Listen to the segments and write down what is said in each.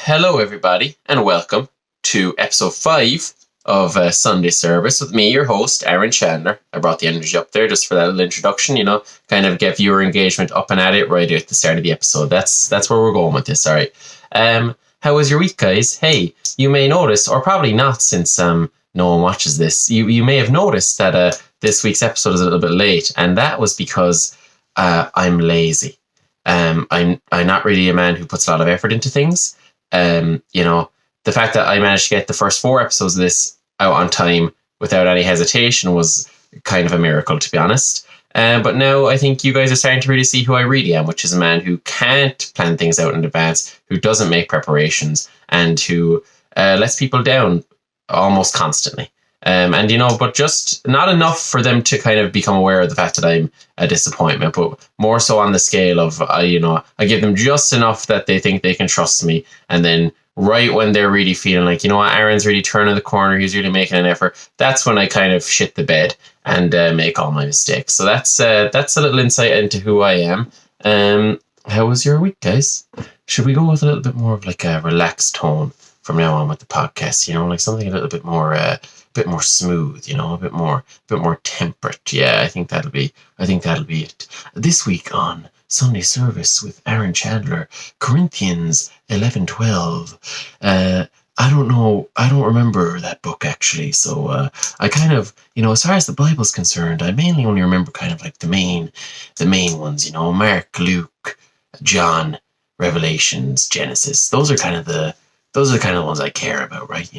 Hello, everybody, and welcome to episode 5 of Sunday Service with me, your host, Aaron Chandler. I brought the energy up there just for that little introduction, kind of get viewer engagement up and at it right at the start of the episode. That's where we're going with this, all right. How was your week, guys? Hey, you may notice, or probably not since no one watches this, you may have noticed that this week's episode is a little bit late, and that was because I'm lazy. I'm not really a man who puts a lot of effort into things. The fact that I managed to get the first 4 episodes of this out on time without any hesitation was kind of a miracle, to be honest. But now I think you guys are starting to really see who I really am, which is a man who can't plan things out in advance, who doesn't make preparations, and who lets people down almost constantly. But just not enough for them to kind of become aware of the fact that I'm a disappointment, but more so on the scale of, I give them just enough that they think they can trust me. And then right when they're really feeling like, Aaron's really turning the corner, he's really making an effort, that's when I kind of shit the bed and make all my mistakes. So that's a little insight into who I am. How was your week, guys? Should we go with a little bit more of like a relaxed tone from now on with the podcast? Like something a little bit more smooth, a bit more temperate. Yeah, I think that'll be it. This week on Sunday Service with Aaron Chandler, Corinthians 11:12. I don't remember that book actually. So I kind of, as far as the Bible's concerned, I mainly only remember kind of like the main ones, Mark, Luke, John, Revelations, Genesis. Those are kind of the ones I care about, right?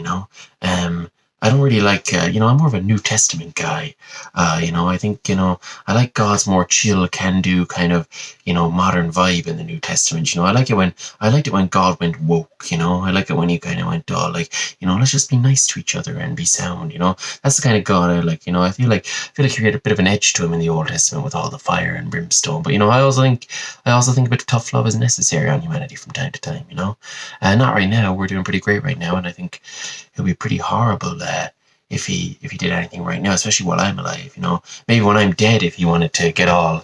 I don't really like, I'm more of a New Testament guy. I think, I like God's more chill, can-do kind of, modern vibe in the New Testament. I liked it when God went woke, I like it when he kind of went all like, let's just be nice to each other and be sound, that's the kind of God I like, I feel like he had a bit of an edge to him in the Old Testament with all the fire and brimstone. But, I also think a bit of tough love is necessary on humanity from time to time, not right now. We're doing pretty great right now. And I think it would be pretty horrible if he did anything right now, especially while I'm alive. Maybe when I'm dead, if he wanted to get all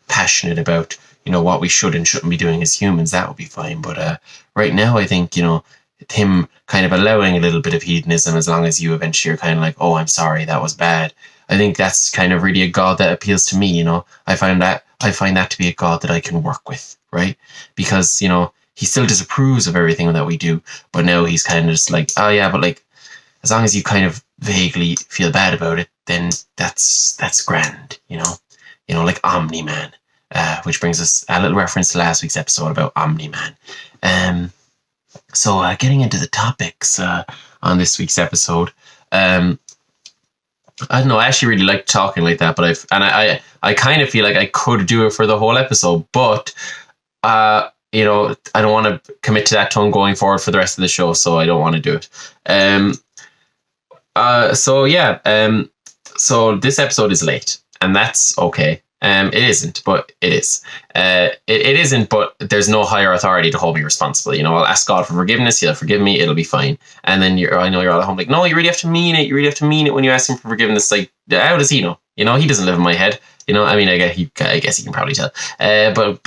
passionate about what we should and shouldn't be doing as humans, that would be fine. But right now, I think him kind of allowing a little bit of hedonism, as long as you eventually are kind of like, oh, I'm sorry, that was bad. I think that's kind of really a God that appeals to me. I find that to be a God that I can work with, right? Because he still disapproves of everything that we do, but now he's kind of just like, oh yeah, but like, as long as you kind of vaguely feel bad about it, then that's grand, like Omni-Man, which brings us a little reference to last week's episode about Omni-Man. So getting into the topics on this week's episode, I don't know, I actually really like talking like that, but I kind of feel like I could do it for the whole episode, but I don't want to commit to that tone going forward for the rest of the show, so I don't want to do it. So this episode is late, and that's okay. It isn't, but it is. It isn't, but there's no higher authority to hold me responsible. I'll ask God for forgiveness. He'll forgive me. It'll be fine. And then I know you're all at home like, no, you really have to mean it. You really have to mean it when you ask him for forgiveness. Like, how does he know? He doesn't live in my head. I guess he can probably tell. But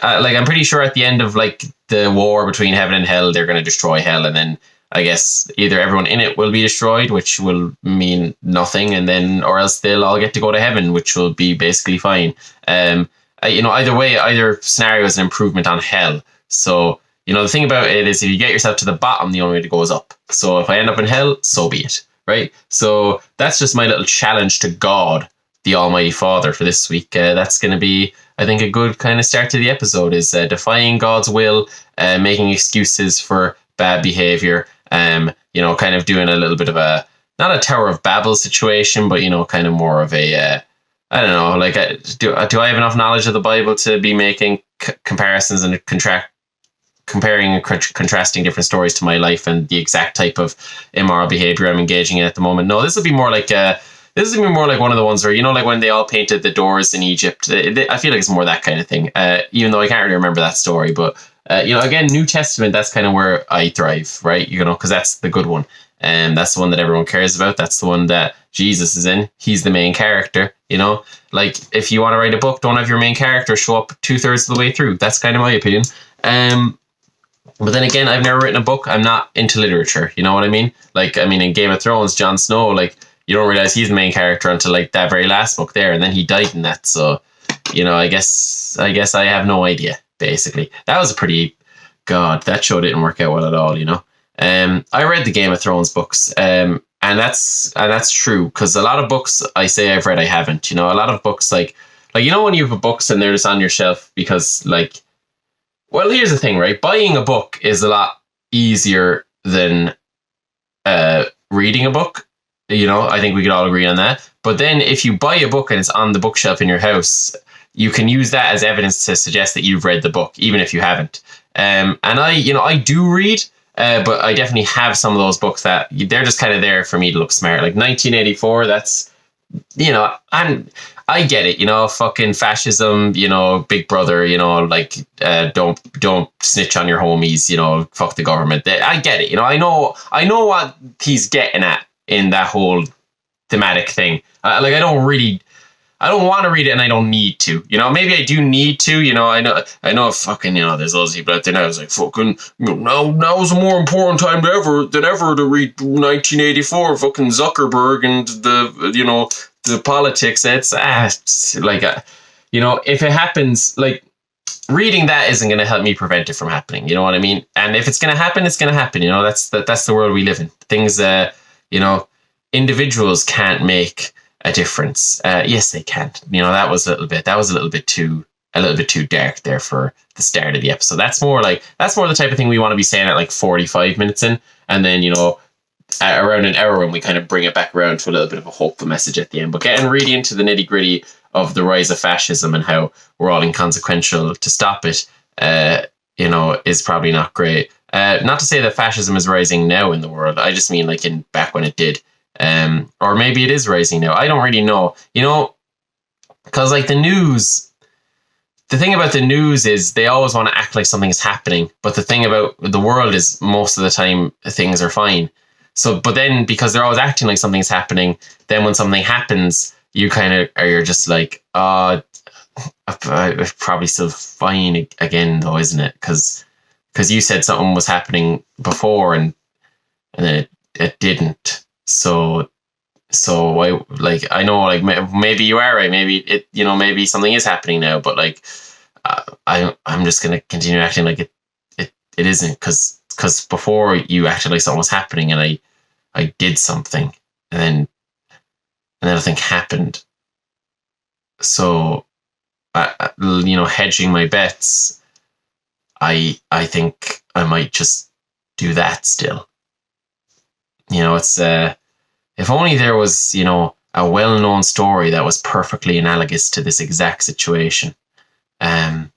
I'm pretty sure at the end of like the war between heaven and hell, they're going to destroy hell, and then I guess either everyone in it will be destroyed, which will mean nothing, or else they'll all get to go to heaven, which will be basically fine. Either way, either scenario is an improvement on hell. So, the thing about it is if you get yourself to the bottom, the only way to go is up. So if I end up in hell, so be it, right? So that's just my little challenge to God, the Almighty Father, for this week. That's going to be, I think, a good kind of start to the episode, is defying God's will, making excuses for bad behavior, kind of doing a little bit of not a Tower of Babel situation, but, kind of more of a, I don't know, like, do I have enough knowledge of the Bible to be making comparisons and comparing and contrasting different stories to my life and the exact type of immoral behavior I'm engaging in at the moment? No, this would be more like one of the ones where, like when they all painted the doors in Egypt. I feel like it's more that kind of thing, even though I can't really remember that story. But, again, New Testament, that's kind of where I thrive, right? Because that's the good one. And that's the one that everyone cares about. That's the one that Jesus is in. He's the main character, Like, if you want to write a book, don't have your main character show up 2/3 of the way through. That's kind of my opinion. But then again, I've never written a book. I'm not into literature. You know what I mean? Like, I mean, in Game of Thrones, Jon Snow, like, you don't realize he's the main character until like that very last book there, and then he died in that. So, you know, I guess I have no idea. Basically, that was a pretty God. That show didn't work out well at all. You know, I read the Game of Thrones books, and that's true, because a lot of books I say I've read, I haven't. You know, a lot of books like you know, when you have books and they're just on your shelf because like, well, here's the thing, right? Buying a book is a lot easier than reading a book. You know, I think we could all agree on that. But then if you buy a book and it's on the bookshelf in your house, you can use that as evidence to suggest that you've read the book, even if you haven't. And I do read, but I definitely have some of those books that they're just kind of there for me to look smart. Like 1984, that's, you know, I get it, you know, fucking fascism, you know, Big Brother, you know, like, don't snitch on your homies, you know, fuck the government. I get it, you know, I know what he's getting at in that whole thematic thing. Like, I don't want to read it, and I don't need to. You know, maybe I do need to. You know, I know. Fucking, you know, there's those people out there now. It's like, fucking, you know, now is a more important time than ever to read 1984. Fucking Zuckerberg and the politics. It's like, you know, if it happens, like, reading that isn't going to help me prevent it from happening. You know what I mean? And if it's going to happen, it's going to happen. You know, that's the world we live in. Things, you know, individuals can't make a difference. Yes, they can. You know, that was a little bit too dark there for the start of the episode. That's more the type of thing we want to be saying at like 45 minutes in, and then, you know, at around an hour when we kind of bring it back around to a little bit of a hopeful message at the end. But getting really into the nitty gritty of the rise of fascism and how we're all inconsequential to stop it, you know, is probably not great. Not to say that fascism is rising now in the world. I just mean like in back when it did. Or maybe it is rising now. I don't really know. You know, because like the thing about the news is they always want to act like something is happening. But the thing about the world is most of the time things are fine. So, but then because they're always acting like something's happening, then when something happens, you kind of you're just like, it's probably still fine again though, isn't it? Because you said something was happening before and then it didn't. So I know, like, maybe you are right. Maybe it, you know, maybe something is happening now, but like, I'm just going to continue acting like it isn't, because before you acted like something was happening and I did something and then nothing happened. So, you know, hedging my bets, I think I might just do that still. You know, it's if only there was, you know, a well-known story that was perfectly analogous to this exact situation. Can't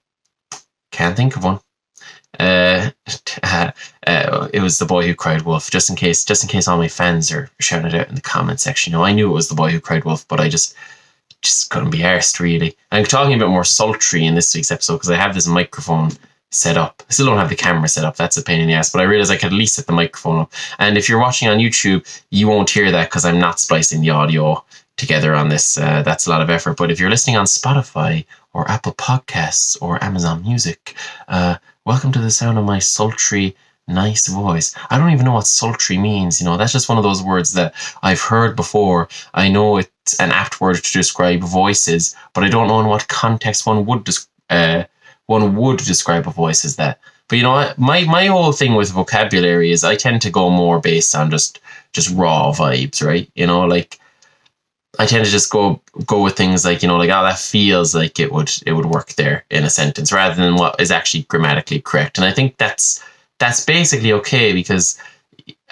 think of one. It was The Boy Who Cried Wolf. Just in case all my fans are shouting it out in the comment section. You know, I knew it was The Boy Who Cried Wolf, but I just couldn't be arsed, really. I'm talking a bit more sultry in this week's episode because I have this microphone set up. I still don't have the camera set up. That's a pain in the ass, but I realized I could at least set the microphone up. And if you're watching on YouTube, you won't hear that because I'm not splicing the audio together on this. That's a lot of effort. But if you're listening on Spotify or Apple Podcasts or Amazon Music, welcome to the sound of my sultry, nice voice. I don't even know what sultry means. You know, that's just one of those words that I've heard before. I know it's an apt word to describe voices, but I don't know in what context one would describe a voice as that. But you know what? My whole thing with vocabulary is I tend to go more based on just raw vibes, right? You know, like I tend to just go with things like, you know, like, oh, that feels like it would work there in a sentence rather than what is actually grammatically correct. And I think that's basically okay because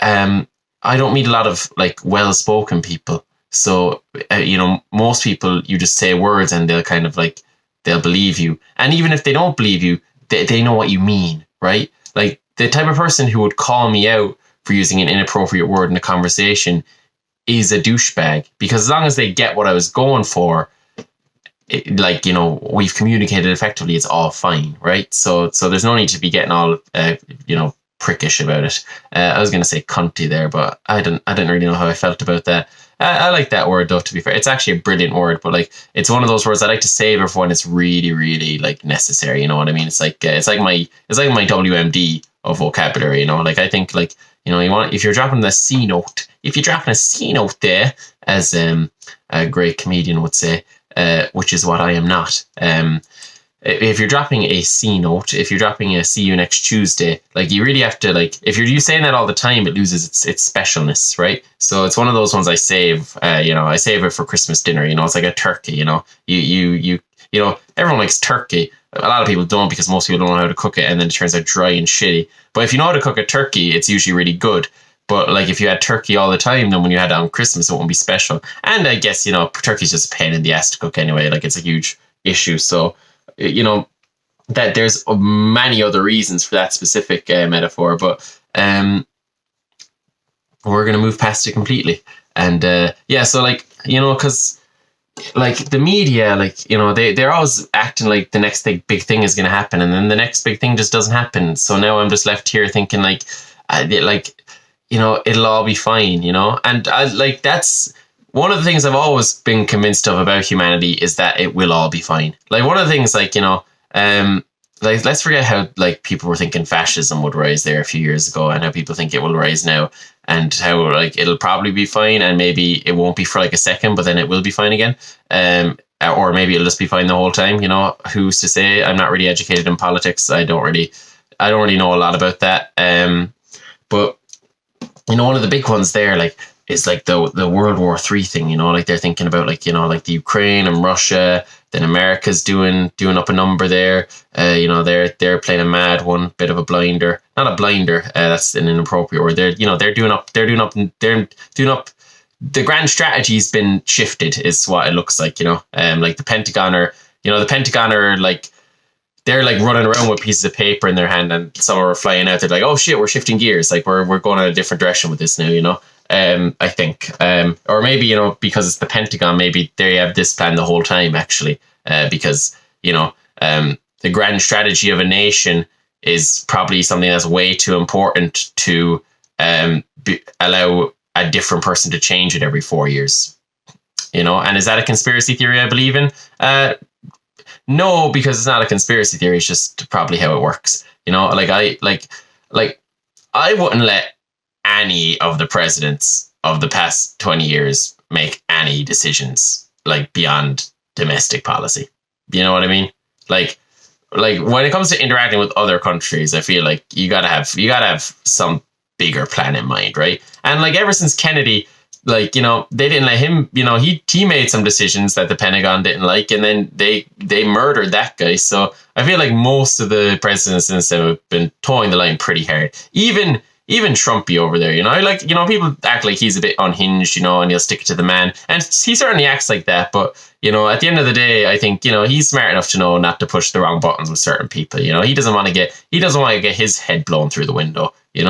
I don't meet a lot of like well-spoken people. So, you know, most people, you just say words and they'll kind of like, they'll believe you. And even if they don't believe you, they know what you mean, right? Like the type of person who would call me out for using an inappropriate word in a conversation is a douchebag, because as long as they get what I was going for, like, you know, we've communicated effectively, it's all fine, right? So there's no need to be getting all, you know, prickish about it. I was going to say cunty there, but I didn't really know how I felt about that. I like that word though, to be fair. It's actually a brilliant word, but like, it's one of those words I like to savor for when it's really, really like necessary. You know what I mean? It's like my WMD of vocabulary. Like I think like if you're dropping the C note, there, as a great comedian would say, which is what I am not. If you're dropping a C note, if you're dropping a see you next Tuesday, like you really have to like, if you're saying that all the time, it loses its specialness, right? So it's one of those ones I save. I save it for Christmas dinner. It's like a turkey. Everyone likes turkey. A lot of people don't because most people don't know how to cook it, and then it turns out dry and shitty. But if you know how to cook a turkey, it's usually really good. But like if you had turkey all the time, then when you had it on Christmas, it won't be special. And I guess turkey's just a pain in the ass to cook anyway. Like it's a huge issue. So that there's many other reasons for that specific metaphor, but we're gonna move past it completely. And so like because like the media, like they're always acting like the next big thing is gonna happen, and then the next big thing just doesn't happen. So now I'm just left here thinking like it'll all be fine, and that's one of the things I've always been convinced of about humanity, is that it will all be fine. Like one of the things, like like let's forget how like people were thinking fascism would rise there a few years ago, and how people think it will rise now, and how like it'll probably be fine, and maybe it won't be for like a second, but then it will be fine again. Or maybe it'll just be fine the whole time. Who's to say? I'm not really educated in politics. I don't really know a lot about that. But one of the big ones there, like, is like the World War III thing. Like they're thinking about like like the Ukraine and Russia. Then America's doing up a number there. They're playing a mad one, bit of a blinder. Not a blinder. That's an inappropriate word. They're doing up. The grand strategy's been shifted, is what it looks like. Like the Pentagon are like, they're like running around with pieces of paper in their hand, and some are flying out. They're like, oh shit, we're shifting gears. Like we're going in a different direction with this now. I think, or maybe because it's the Pentagon, maybe they have this plan the whole time actually, because the grand strategy of a nation is probably something that's way too important to allow a different person to change it every 4 years. And is that a conspiracy theory I believe in? No, because it's not a conspiracy theory. It's just probably how it works. I wouldn't let any of the presidents of the past 20 years make any decisions like beyond domestic policy. You know what I mean? Like when it comes to interacting with other countries, I feel like you gotta have some bigger plan in mind, right? And like ever since Kennedy, like they didn't let him. He made some decisions that the Pentagon didn't like, and then they murdered that guy. So I feel like most of the presidents since then have been towing the line pretty hard. Even Trumpy over there, people act like he's a bit unhinged, and he'll stick it to the man. And he certainly acts like that. But, at the end of the day, I think, he's smart enough to know not to push the wrong buttons with certain people. He doesn't want to get his head blown through the window, he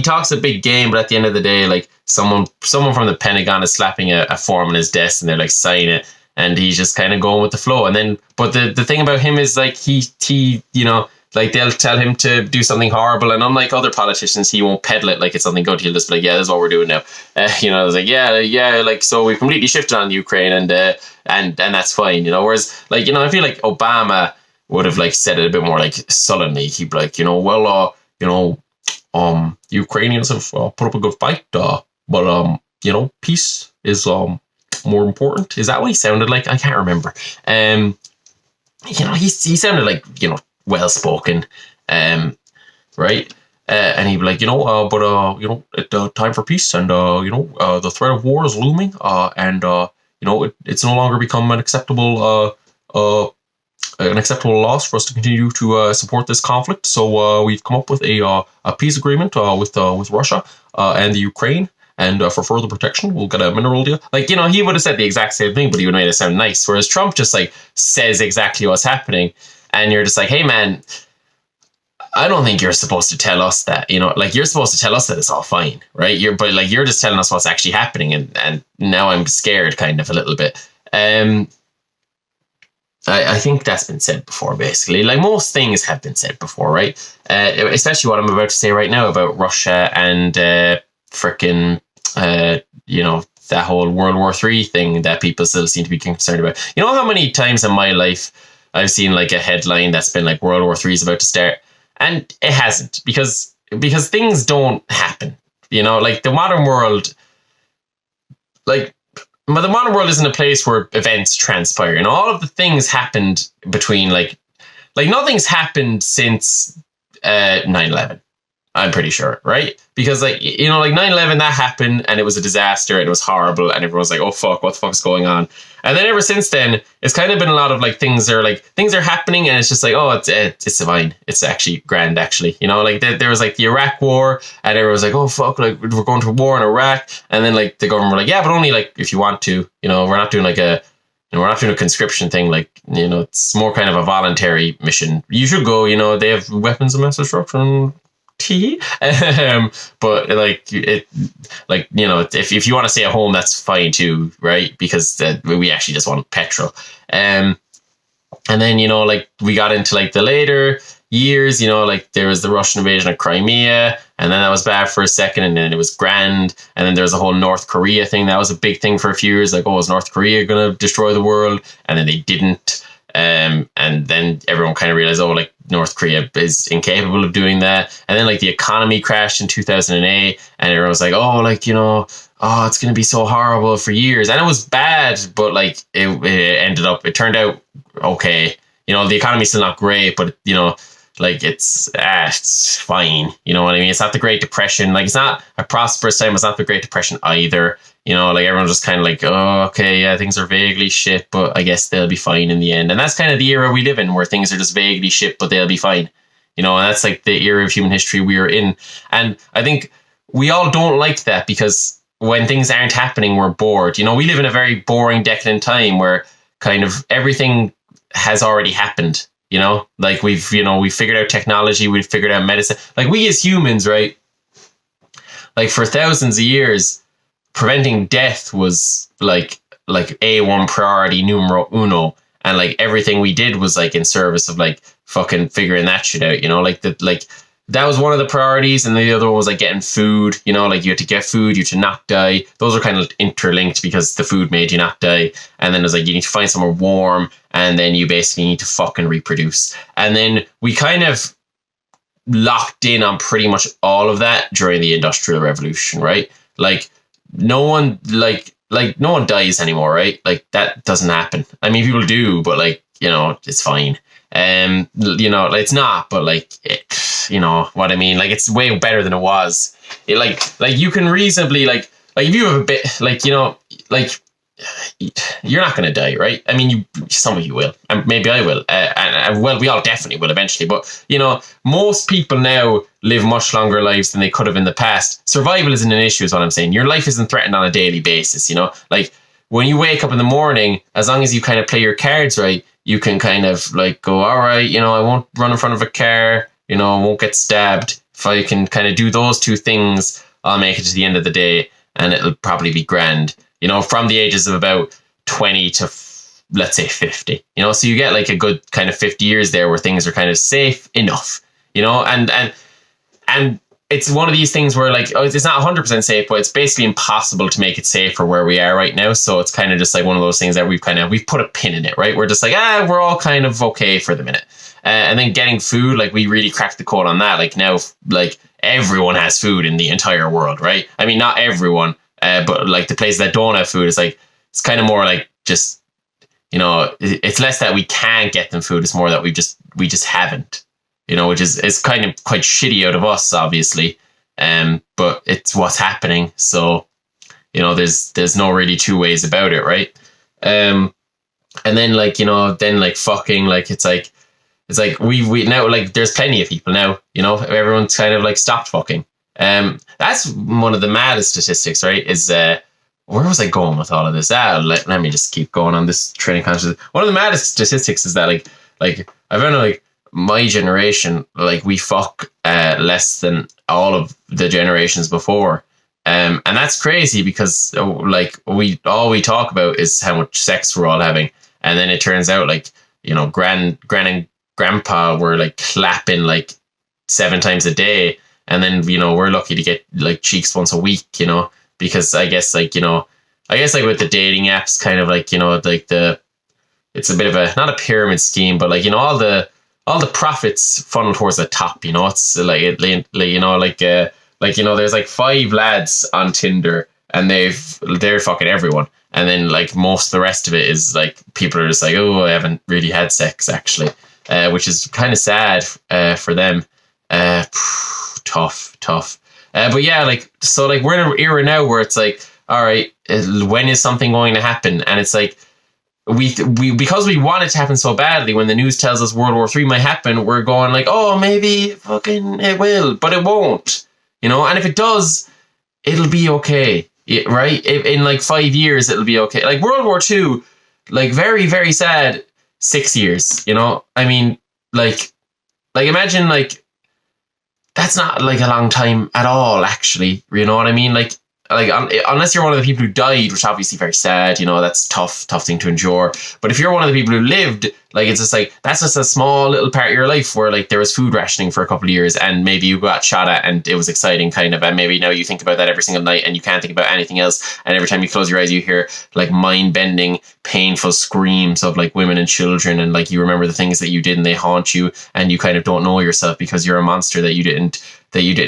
talks a big game, but at the end of the day, like someone from the Pentagon is slapping a form on his desk, and they're like, sign it. And he's just kind of going with the flow. And then, but the thing about him is like, he like they'll tell him to do something horrible, and unlike other politicians, he won't peddle it like it's something good. He'll just be like, "Yeah, this is what we're doing now." It's like, yeah, like so we've completely shifted on Ukraine, and that's fine. Whereas like I feel like Obama would have like said it a bit more like sullenly. He'd be like, Ukrainians have put up a good fight, but peace is more important. Is that what he sounded like? I can't remember. He sounded like well spoken, right? And he'd be like, it's time for peace, and the threat of war is looming, and it's no longer become an acceptable loss for us to continue to support this conflict. So we've come up with a peace agreement with Russia and the Ukraine. And for further protection, we'll get a mineral deal. Like, he would have said the exact same thing, but he would have made it sound nice. Whereas Trump just like says exactly what's happening. And you're just like, hey, man, I don't think you're supposed to tell us that, you're supposed to tell us that it's all fine, right? You're just telling us what's actually happening. And now I'm scared kind of a little bit. I think that's been said before, basically. Like most things have been said before, right? Especially what I'm about to say right now about Russia and that whole World War III thing that people still seem to be concerned about. How many times in my life I've seen like a headline that's been like World War III is about to start, and it hasn't, because things don't happen. Like the modern world, like but the modern world isn't a place where events transpire. All of the things happened between like nothing's happened since 9/11. I'm pretty sure, right? Because like 9/11, that happened and it was a disaster and it was horrible and everyone's like, oh fuck, what the fuck's going on? And then ever since then, it's kind of been a lot of like things are happening and it's just like, oh, it's fine. It's actually grand, actually. Like there was like the Iraq war and everyone was like, oh fuck, like we're going to war in Iraq. And then like the government were like, yeah, but only like if you want to. We're not doing like we're not doing a conscription thing. Like, it's more kind of a voluntary mission. You should go. They have weapons of mass destruction. But like it, like if you want to stay at home, that's fine too, right? Because we actually just want petrol. And then like we got into like the later years, like there was the Russian invasion of Crimea, and then that was bad for a second, and then it was grand, and then there was a whole North Korea thing that was a big thing for a few years. Like, oh, is North Korea going to destroy the world? And then they didn't. And then everyone kind of realized, oh, like North Korea is incapable of doing that. And then like the economy crashed in 2008 and everyone was like, oh, like, oh, it's going to be so horrible for years. And it was bad, but like it turned out okay. The economy's still not great, but like it's fine. You know what I mean? It's not the Great Depression. Like it's not a prosperous time. It's not the Great Depression either. Like everyone's just kind of like, oh, okay, yeah, things are vaguely shit, but I guess they'll be fine in the end. And that's kind of the era we live in, where things are just vaguely shit, but they'll be fine. And that's like the era of human history we are in. And I think we all don't like that, because when things aren't happening, we're bored. We live in a very boring, decadent time where kind of everything has already happened. Like we've figured out technology, we've figured out medicine. Like we as humans, right? Like for thousands of years, preventing death was like A1 priority numero uno, and like everything we did was like in service of like fucking figuring that shit out. That was one of the priorities, and the other one was like getting food. Like you had to get food, you had to not die. Those are kind of interlinked because the food made you not die. And then it was like you need to find somewhere warm, and then you basically need to fucking reproduce. And then we kind of locked in on pretty much all of that during the Industrial Revolution, right? Like no one no one dies anymore, right? Like that doesn't happen. I mean, people do, but like it's fine. It's not, but like you know what I mean. Like it's way better than it was. It like you can reasonably like if you have a bit like you're not going to die, right? I mean, some of you will, and maybe I will, and well, we all definitely will eventually. But most people now live much longer lives than they could have in the past. Survival isn't an issue, is what I'm saying. Your life isn't threatened on a daily basis. Like when you wake up in the morning, as long as you kind of play your cards right, you can kind of like go, all right, I won't run in front of a car, I won't get stabbed. If I can kind of do those two things, I'll make it to the end of the day, and it'll probably be grand. From the ages of about 20 to let's say 50, so you get like a good kind of 50 years there where things are kind of safe enough, and it's one of these things where like, it's not 100% safe, but it's basically impossible to make it safer where we are right now. So it's kind of just like one of those things that we've put a pin in it, right? We're just like, we're all kind of okay for the minute. And then getting food, like we really cracked the code on that. Like now, like everyone has food in the entire world, right? I mean, not everyone, but like the places that don't have food, is like, it's kind of more like just, it's less that we can't get them food. It's more that we just haven't, which is kind of quite shitty out of us, obviously. But it's what's happening. So, there's no really two ways about it, right? And then like, then like fucking, like, it's like we now, like, there's plenty of people now, everyone's kind of like stopped fucking. That's one of the maddest statistics, right? Is where was I going with all of this? Let me just keep going on this train of consciousness. One of the maddest statistics is that like I found like my generation, like we fuck less than all of the generations before, and that's crazy because like all we talk about is how much sex we're all having, and then it turns out like gran and grandpa were like clapping like 7 times a day. And then, we're lucky to get like cheeks once a week, because I guess like with the dating apps, kind of like, like it's a bit of a, not a pyramid scheme, but like, all the profits funnel towards the top, it's there's like 5 lads on Tinder and they're fucking everyone. And then like most of the rest of it is like people are just like, oh, I haven't really had sex actually, which is kind of sad for them. Tough. But yeah, like, so like we're in an era now where it's like, all right, when is something going to happen? And it's like, we because we want it to happen so badly, when the news tells us World War III might happen, we're going like, oh, maybe fucking it will, but it won't, and if it does, it'll be okay, right? In like 5 years, it'll be okay. Like World War II, like very, very sad 6 years, I mean, like imagine, like, that's not like a long time at all, actually, you know what I mean? Like unless you're one of the people who died, which obviously very sad, that's tough thing to endure. But if you're one of the people who lived, like, it's just like, that's just a small little part of your life where like there was food rationing for a couple of years and maybe you got shot at and it was exciting kind of, and maybe now you think about that every single night and you can't think about anything else, and every time you close your eyes you hear like mind-bending painful screams of like women and children, and like you remember the things that you did and they haunt you, and you kind of don't know yourself because you're a monster that you didn't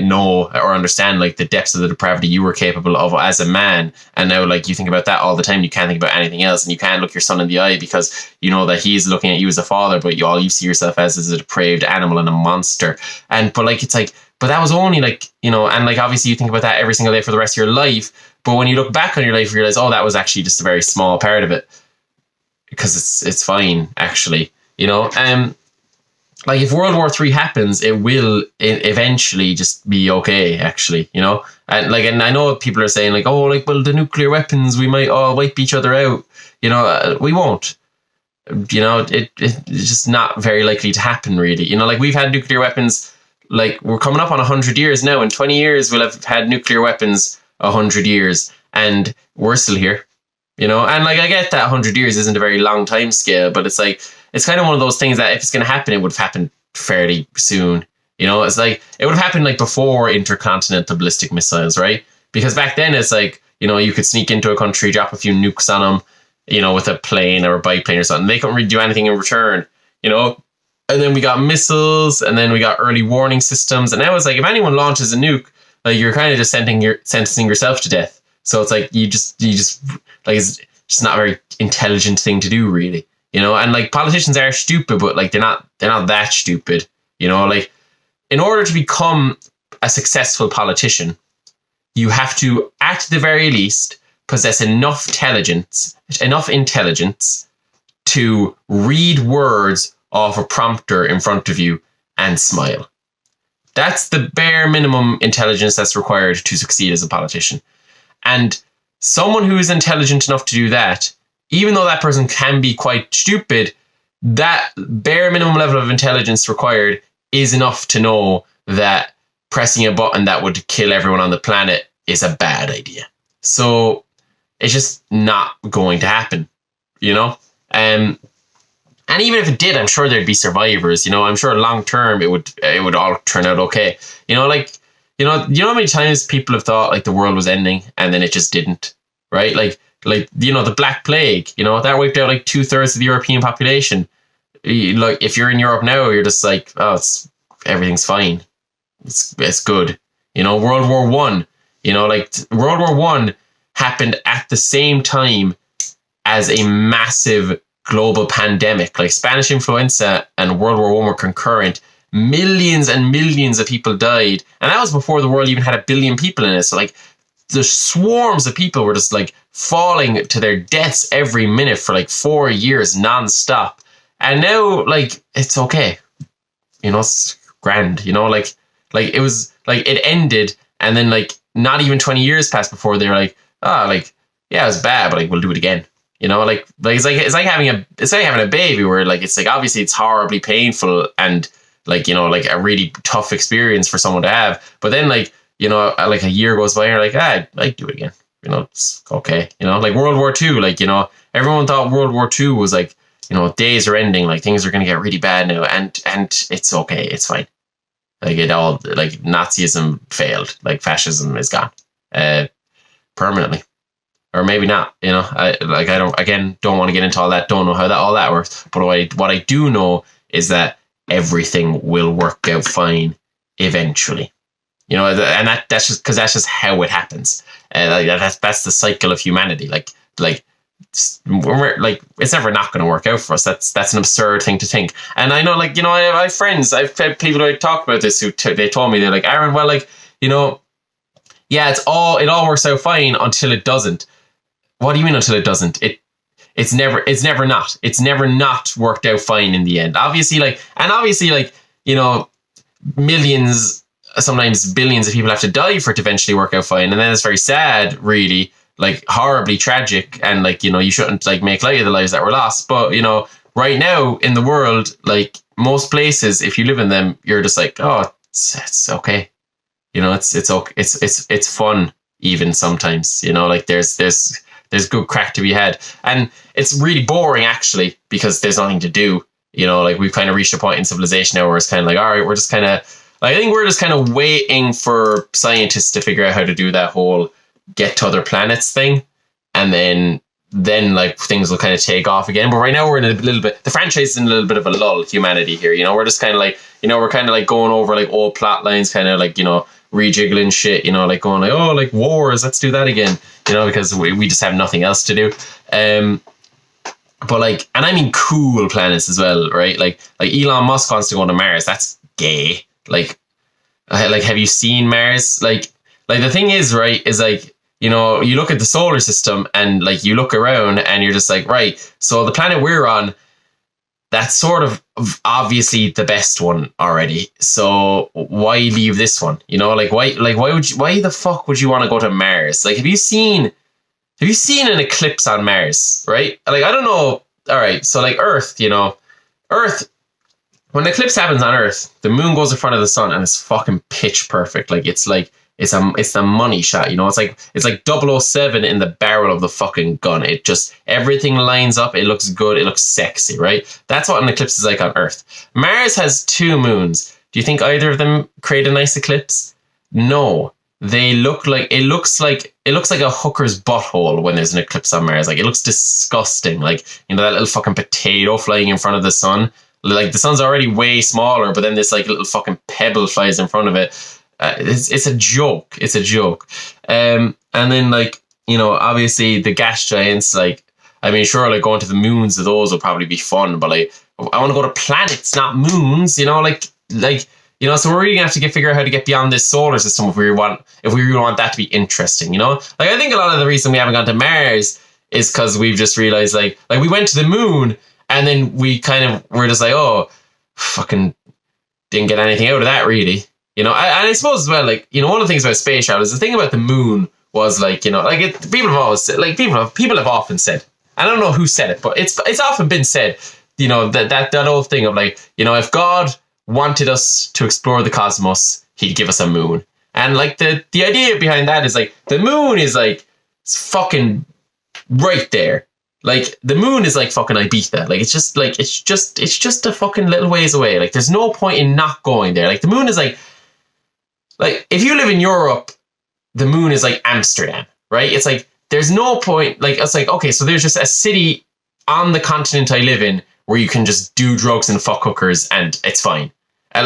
know or understand like the depths of the depravity you were capable of as a man. And now like you think about that all the time, you can't think about anything else, and you can't look your son in the eye because you know that he's looking at you as a father, but all you see yourself as is a depraved animal and a monster. But like, it's like, but that was only like, and like obviously you think about that every single day for the rest of your life, but when you look back on your life you realize, oh, that was actually just a very small part of it, because it's fine actually, like if World War III happens, it will eventually just be okay, actually, and I know people are saying like, oh, like, well, the nuclear weapons, we might all wipe each other out, we won't, it's just not very likely to happen, really. Like we've had nuclear weapons, like we're coming up on 100 years now. In 20 years, we'll have had nuclear weapons 100 years and we're still here, and like, I get that 100 years isn't a very long time scale, but it's like, it's kind of one of those things that if it's going to happen, it would have happened fairly soon. It's like, it would have happened like before intercontinental ballistic missiles, right? Because back then it's like, you could sneak into a country, drop a few nukes on them, with a plane or a biplane or something. They couldn't really do anything in return, and then we got missiles, and then we got early warning systems. And now it's like, if anyone launches a nuke, like, you're kind of just sentencing yourself to death. So it's like, you just like, it's just not a very intelligent thing to do, really. And like, politicians are stupid, but like, they're not that stupid, like, in order to become a successful politician, you have to, at the very least, possess enough intelligence to read words off a prompter in front of you and smile. That's the bare minimum intelligence that's required to succeed as a politician. And someone who is intelligent enough to do that, even though that person can be quite stupid, that bare minimum level of intelligence required is enough to know that pressing a button that would kill everyone on the planet is a bad idea. So it's just not going to happen, and even if it did, I'm sure there'd be survivors. I'm sure long term it would all turn out okay. Like, how many times people have thought like the world was ending and then it just didn't, right? Like the Black Plague, that wiped out like 2/3 of the European population. Like, if you're in Europe now, you're just like, oh, everything's fine, it's good. World War One, like World War One happened at the same time as a massive global pandemic. Like Spanish influenza and World War One were concurrent. Millions and millions of people died, and that was before the world even had 1 billion people in it. So like, the swarms of people were just like falling to their deaths every minute for like 4 years non-stop. And now, like, it's okay, it's grand, like it was like, it ended, and then like not even 20 years passed before they were like, oh, like, yeah, it was bad, but like, we'll do it again. Like it's like having a baby, where like, it's like, obviously it's horribly painful and like, like a really tough experience for someone to have, but then like, like a year goes by and you're like, I'd do it again. It's okay. Like World War II, like, everyone thought World War II was like, days are ending, like things are going to get really bad now, and it's okay, it's fine. Like, it all, like, Nazism failed, like fascism is gone, permanently, or maybe not. Don't want to get into all that. Don't know how all that works. But what I do know is that everything will work out fine eventually. And that's just how it happens. That's the cycle of humanity. It's never not going to work out for us. That's an absurd thing to think. And I know, I have friends, I've had people who talk about this they told me, they're like, Aaron, well, yeah, it all works out fine until it doesn't. What do you mean until it doesn't? It's never not worked out fine in the end. Obviously, millions, sometimes billions of people have to die for it to eventually work out fine. And then it's very sad, really, horribly tragic. And you shouldn't make light of the lives that were lost. But, right now in the world, most places, if you live in them, you're just oh, it's okay. It's okay. It's fun even sometimes, there's good crack to be had. And it's really boring actually, because there's nothing to do. We've kind of reached a point in civilization now where it's kind of all right, we're just kind of, I think we're just kind of waiting for scientists to figure out how to do that whole get to other planets thing. And then things will kind of take off again. But right now we're in a little bit, the franchise is in a little bit of a lull, humanity here. We're just kind of we're kind of going over old plot lines, kind of rejiggling shit, going wars, let's do that again, because we just have nothing else to do. But and I mean cool planets as well, right? Like Elon Musk wants to go to Mars. That's gay. Have you seen Mars? The thing is, right, is you look at the solar system and you look around and you're just right, so the planet we're on, that's sort of obviously the best one already. So why leave this one? Why the fuck would you want to go to Mars? Have you seen an eclipse on Mars, right? I don't know. All right. So Earth, Earth, when an eclipse happens on Earth, the moon goes in front of the sun and it's fucking pitch perfect. It's the money shot, it's like 007 in the barrel of the fucking gun. It just, everything lines up. It looks good. It looks sexy, right? That's what an eclipse is like on Earth. Mars has 2 moons. Do you think either of them create a nice eclipse? No. They look like, it looks like a hooker's butthole when there's an eclipse on Mars. It looks disgusting. That little fucking potato flying in front of the sun. The sun's already way smaller, but then this little fucking pebble flies in front of it. It's a joke. It's a joke. And then obviously the gas giants, sure, going to the moons of those will probably be fun, but I want to go to planets, not moons, so we're really gonna have to figure out how to get beyond this solar system if we really want that to be interesting, I think a lot of the reason we haven't gone to Mars is because we've just realized we went to the moon and then we're just oh, fucking didn't get anything out of that really. And I suppose as well, one of the things about space travel is the thing about the moon was people have always said, people have often said, I don't know who said it, but it's often been said, that old thing of if God wanted us to explore the cosmos, he'd give us a moon. And the idea behind that is the moon is it's fucking right there. The moon is fucking Ibiza. It's just a fucking little ways away. There's no point in not going there. The moon is if you live in Europe, the moon is Amsterdam, right? It's there's no point, okay, so there's just a city on the continent I live in where you can just do drugs and fuck hookers and it's fine. And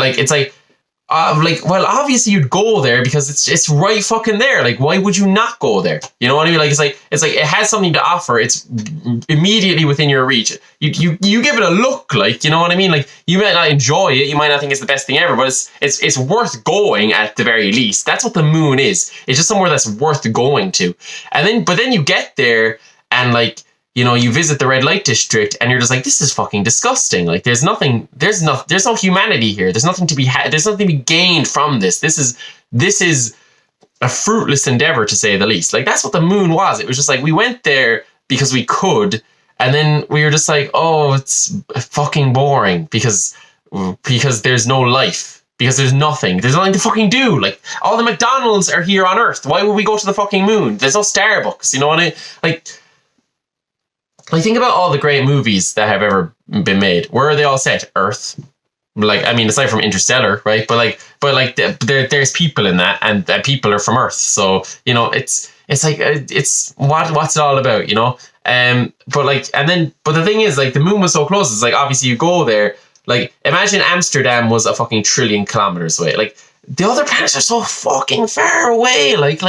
well, obviously you'd go there because it's right fucking there. Why would you not go there? You know what I mean? It's it has something to offer. It's immediately within your reach. You give it a look, you know what I mean? You might not enjoy it. You might not think it's the best thing ever, but it's worth going at the very least. That's what the moon is. It's just somewhere that's worth going to. But then you get there and you visit the red light district and you're just this is fucking disgusting. There's no humanity here. There's nothing to be there's nothing to be gained from this. This is a fruitless endeavor, to say the least. That's what the moon was. It was just we went there because we could, and then we were just oh, it's fucking boring because there's no life. Because there's nothing to fucking do. All the McDonald's are here on Earth. Why would we go to the fucking moon? There's no Starbucks. You know what I mean? Think about all the great movies that have ever been made. Where are they all set? Earth. Aside from Interstellar, right? But there's people in that, and people are from Earth. So it's it's like it's what's it all about, you know? But the thing is, like, the moon was so close. It's like, obviously you go there. Like, imagine Amsterdam was a fucking trillion kilometers away. Like, the other planets are so fucking far away. Like,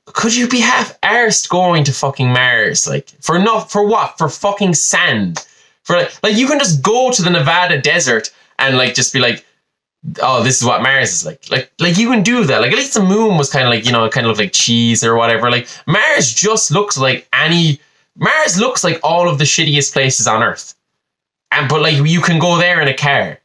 could you be half arsed going to fucking Mars? Like, for what? For fucking sand? For like you can just go to the Nevada desert and like just be like, oh, this is what Mars is like. Like you can do that. Like, at least the moon was kind of like, you know, it kind of looked like cheese or whatever. Like, Mars just looks like Mars looks like all of the shittiest places on Earth. But like, you can go there in a car.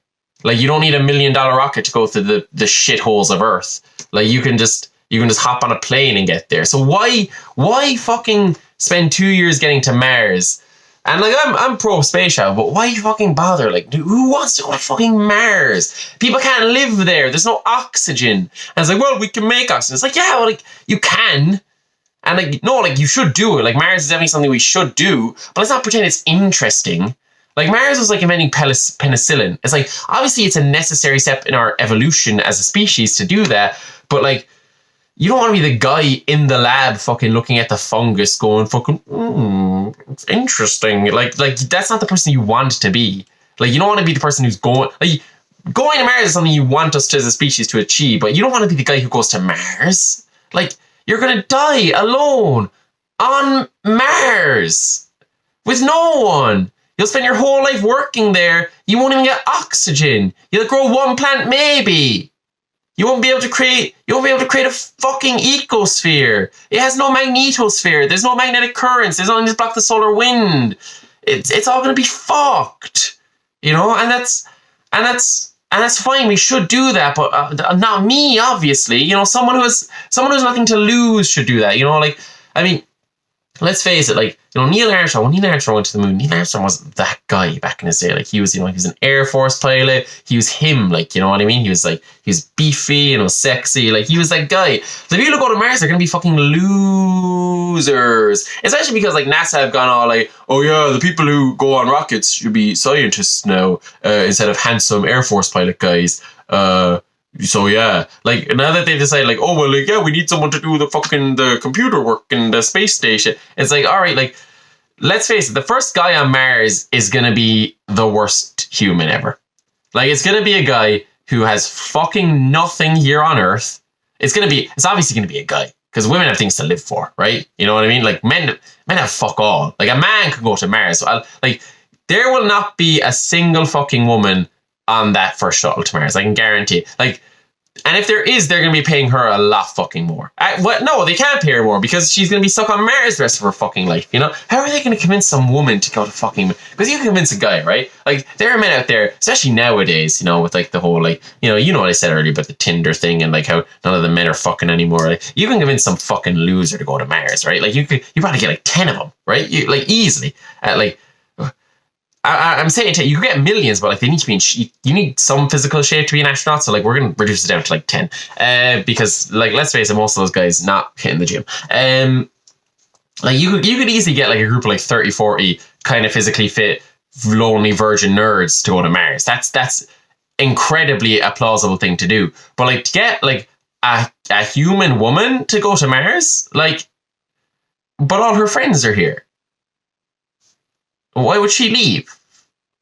Like, you don't need $1 million rocket to go through the shitholes of Earth. Like, you can just hop on a plane and get there. So why fucking spend 2 years getting to Mars? And like, I'm pro space travel, but why you fucking bother? Like, who wants to go to fucking Mars? People can't live there. There's no oxygen. And it's like, well, we can make oxygen. It's like, yeah, well, like, you can. And like, no, like, you should do it. Like, Mars is definitely something we should do, but let's not pretend it's interesting. Like, Mars was like inventing penicillin. It's like, obviously it's a necessary step in our evolution as a species to do that, but like, you don't want to be the guy in the lab fucking looking at the fungus going fucking, it's interesting. Like that's not the person you want to be. Like, you don't want to be the person who's going to Mars is something you want us to, as a species, to achieve, but you don't want to be the guy who goes to Mars. Like, you're going to die alone on Mars with no one. You'll spend your whole life working there. You won't even get oxygen. You'll grow one plant maybe. You won't be able to create a fucking ecosphere. It has no magnetosphere. There's no magnetic currents. There's nothing to block the solar wind. It's all gonna be fucked. You know, and that's fine. We should do that, but not me, obviously. You know, someone who's nothing to lose should do that. You know, like, I mean, let's face it, like, you know, Neil Armstrong, when Neil Armstrong went to the moon, Neil Armstrong was that guy back in his day. Like, he was an Air Force pilot. He was him, like, you know what I mean? He was beefy and sexy. Like, he was that guy. The people who go to Mars are going to be fucking losers. Especially because, like, NASA have gone all like, oh yeah, the people who go on rockets should be scientists now, instead of handsome Air Force pilot guys. So yeah, like, now that they've decided, like, oh well, like, yeah, we need someone to do the computer work in the space station. It's like, all right, like, let's face it, the first guy on Mars is gonna be the worst human ever. Like, it's gonna be a guy who has fucking nothing here on Earth. It's obviously gonna be a guy, because women have things to live for, right? You know what I mean? Like, men have fuck all. Like, a man could go to Mars. So there will not be a single fucking woman on that first shuttle to Mars. I can guarantee. Like, and if there is, they're going to be paying her a lot fucking more. No, they can't pay her more, because she's going to be stuck on Mars the rest of her fucking life, you know? How are they going to convince some woman to go to fucking... Because you can convince a guy, right? Like, there are men out there, especially nowadays, you know, with like the whole, like, you know what I said earlier about the Tinder thing and like how none of the men are fucking anymore. Like, you can convince some fucking loser to go to Mars, right? Like, you probably get like 10 of them, right? Like, easily. I'm saying you could get millions, but like, they need to be you need some physical shape to be an astronaut. So like, we're going to reduce it down to like 10, because like, let's face it, most of those guys not hitting the gym. Like, you could easily get like a group of like 30, 40 kind of physically fit, lonely virgin nerds to go to Mars. That's incredibly a plausible thing to do. But like, to get like a human woman to go to Mars, like, but all her friends are here. Why would she leave?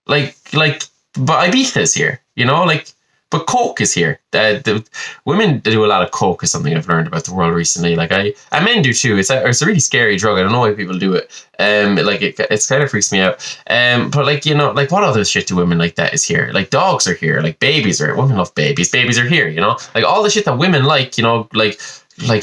Like, but Ibiza's here, you know, like, but coke is here. The women do a lot of coke is something I've learned about the world recently. Like, men do too. It's a really scary drug. I don't know why people do it. Like, it's kind of freaks me out. But like, you know, like, what other shit do women like that is here? Like, dogs are here. Like, babies are here. Women love babies. Babies are here, you know, like, all the shit that women like, you know, like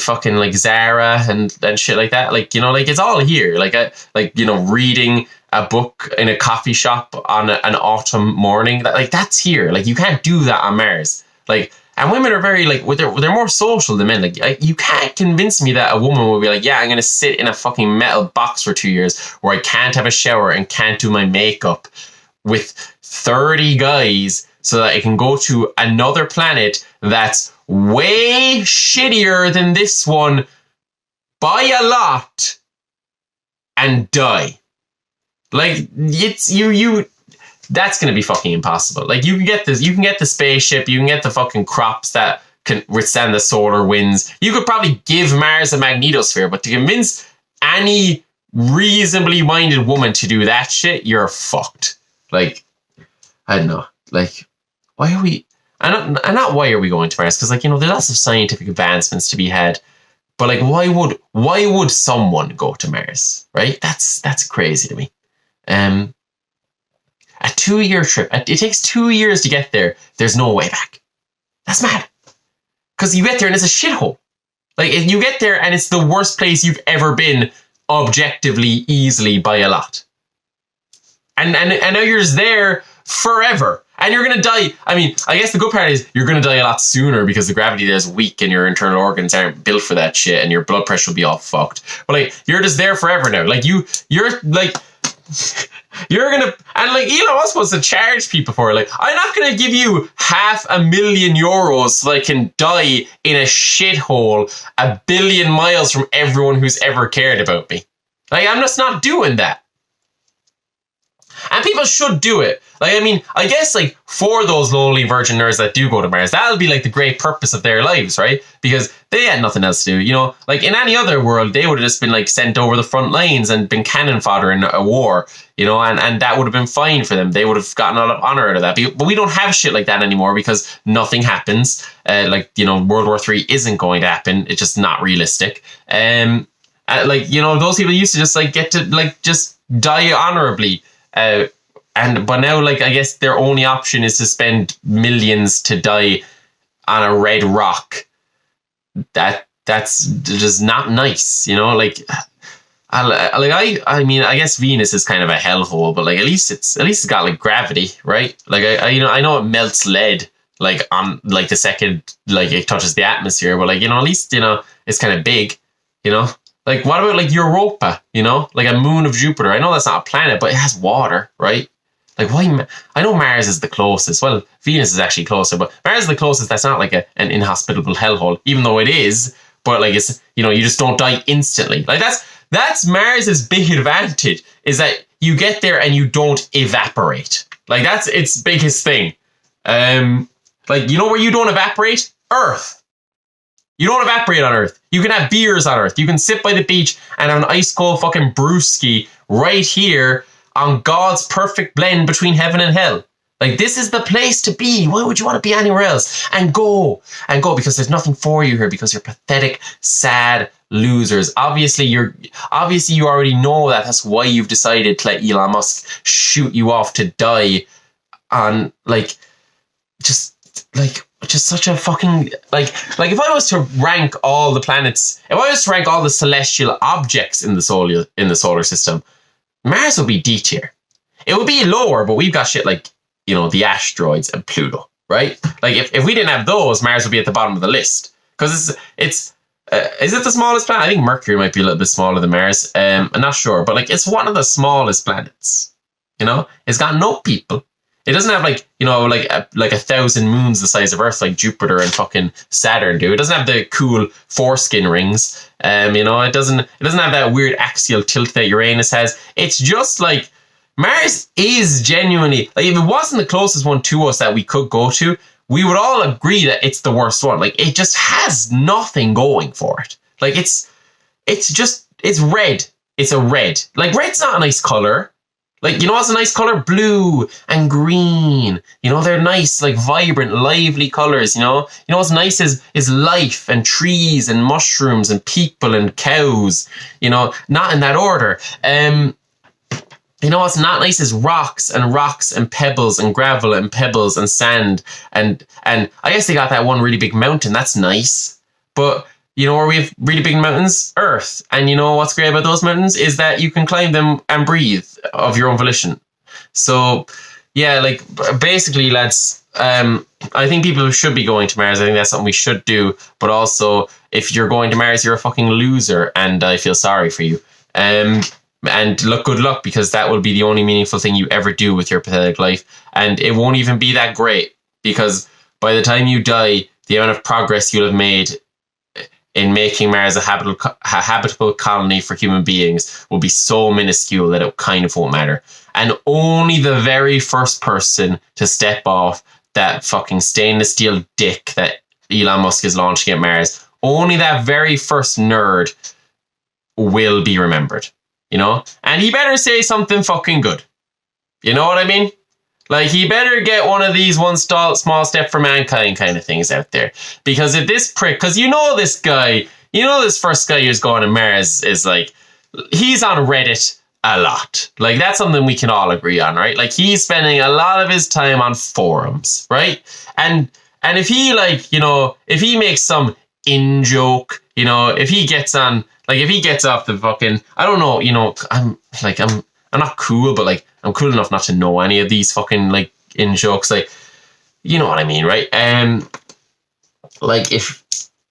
fucking like Zara and shit like that. Like, you know, like, it's all here. Like, you know, reading a book in a coffee shop on an autumn morning, that's here. Like, you can't do that on Mars. Like, and women are very like, they're more social than men. Like, you can't convince me that a woman will be like, yeah, I'm gonna sit in a fucking metal box for 2 years where I can't have a shower and can't do my makeup with 30 guys so that I can go to another planet that's way shittier than this one by a lot and die. Like, it's you that's gonna be fucking impossible. Like, you can get the spaceship, you can get the fucking crops that can withstand the solar winds. You could probably give Mars a magnetosphere, but to convince any reasonably minded woman to do that shit, you're fucked. Like, I don't know. Like, why are we... And not why are we going to Mars? Because, like, you know, there's lots of scientific advancements to be had. But, like, why would someone go to Mars? Right? That's crazy to me. A 2-year trip. It takes 2 years to get there. There's no way back. That's mad. Because you get there and it's a shithole. Like, you get there and it's the worst place you've ever been, objectively, easily, by a lot. And now you're just there forever. And you're going to die. I mean, I guess the good part is you're going to die a lot sooner because the gravity there is weak and your internal organs aren't built for that shit and your blood pressure will be all fucked. But, like, you're just there forever now. Like, you're like... You're gonna, and like Elon Musk supposed to charge people for it. Like, I'm not gonna give you €500,000 so I can die in a shithole 1 billion miles from everyone who's ever cared about me. Like, I'm just not doing that. And people should do it. Like, I mean, I guess, like, for those lowly virgin nerds that do go to Mars, that'll be, like, the great purpose of their lives, right? Because they had nothing else to do, you know? Like, in any other world, they would have just been, like, sent over the front lines and been cannon fodder in a war, you know? And that would have been fine for them. They would have gotten a lot of honor out of that. But we don't have shit like that anymore because nothing happens. Like, you know, World War III isn't going to happen. It's just not realistic. Like, you know, those people used to just, like, get to, like, just die honorably. But now, like, I guess their only option is to spend millions to die on a red rock. That's just not nice, you know. Like, I mean, I guess Venus is kind of a hellhole, but like at least it's got like gravity, right? Like I know it melts lead like on like the second like it touches the atmosphere, but like, you know, at least, you know, it's kind of big, you know. Like, what about like Europa, you know, like a moon of Jupiter? I know that's not a planet, but it has water, right? Like, why? I know Mars is the closest. Well, Venus is actually closer, but Mars is the closest. That's not like an inhospitable hellhole, even though it is. But like, it's, you know, you just don't die instantly. Like, that's Mars's big advantage, is that you get there and you don't evaporate. Like, that's its biggest thing. Like, you know where you don't evaporate? Earth. You don't evaporate on Earth. You can have beers on Earth. You can sit by the beach and have an ice cold fucking brewski right here on God's perfect blend between heaven and hell. Like, this is the place to be. Why would you want to be anywhere else? And go, because there's nothing for you here, because you're pathetic, sad losers. Obviously you already know that. That's why you've decided to let Elon Musk shoot you off to die on, like, just such a fucking, like if I was to rank all the planets, if I was to rank all the celestial objects in the solar system, Mars would be D tier. It would be lower, but we've got shit like, you know, the asteroids and Pluto, right? Like, if we didn't have those, Mars would be at the bottom of the list. Because is it the smallest planet? I think Mercury might be a little bit smaller than Mars. I'm not sure, but like, it's one of the smallest planets. You know, it's got no people. It doesn't have like, you know, like 1,000 moons the size of Earth like Jupiter and fucking Saturn do. It doesn't have the cool foreskin rings. You know, it doesn't have that weird axial tilt that Uranus has. It's just like, Mars is genuinely, like, if it wasn't the closest one to us that we could go to, we would all agree that it's the worst one. Like, it just has nothing going for it. Like, it's red. It's a red. Like, red's not a nice color. Like, you know what's a nice color? Blue and green. You know, they're nice, like, vibrant, lively colors, you know? You know what's nice is life and trees and mushrooms and people and cows. You know, not in that order. You know what's not nice is rocks and pebbles and gravel and pebbles and sand. And I guess they got that one really big mountain. That's nice. But you know where we have really big mountains? Earth. And you know what's great about those mountains is that you can climb them and breathe of your own volition. So, yeah, like, basically, lads, I think people should be going to Mars. I think that's something we should do. But also, if you're going to Mars, you're a fucking loser, and I feel sorry for you. And look, good luck, because that will be the only meaningful thing you ever do with your pathetic life. And it won't even be that great, because by the time you die, the amount of progress you'll have made in making Mars a habitable colony for human beings will be so minuscule that it kind of won't matter. And only the very first person to step off that fucking stainless steel dick that Elon Musk is launching at Mars, only that very first nerd will be remembered, you know? And he better say something fucking good. You know what I mean? Like, he better get one of these small step for mankind kind of things out there. Because if this prick, because this guy, this first guy who's going to Mars is like, he's on Reddit a lot. Like, that's something we can all agree on, right? Like, he's spending a lot of his time on forums, right? And if he, like, if he makes some in-joke, if he gets on, like, if he gets off the fucking, I don't know, I'm not cool, but, like, I'm cool enough not to know any of these fucking, like, in-jokes, like, you know what I mean, right? Like, if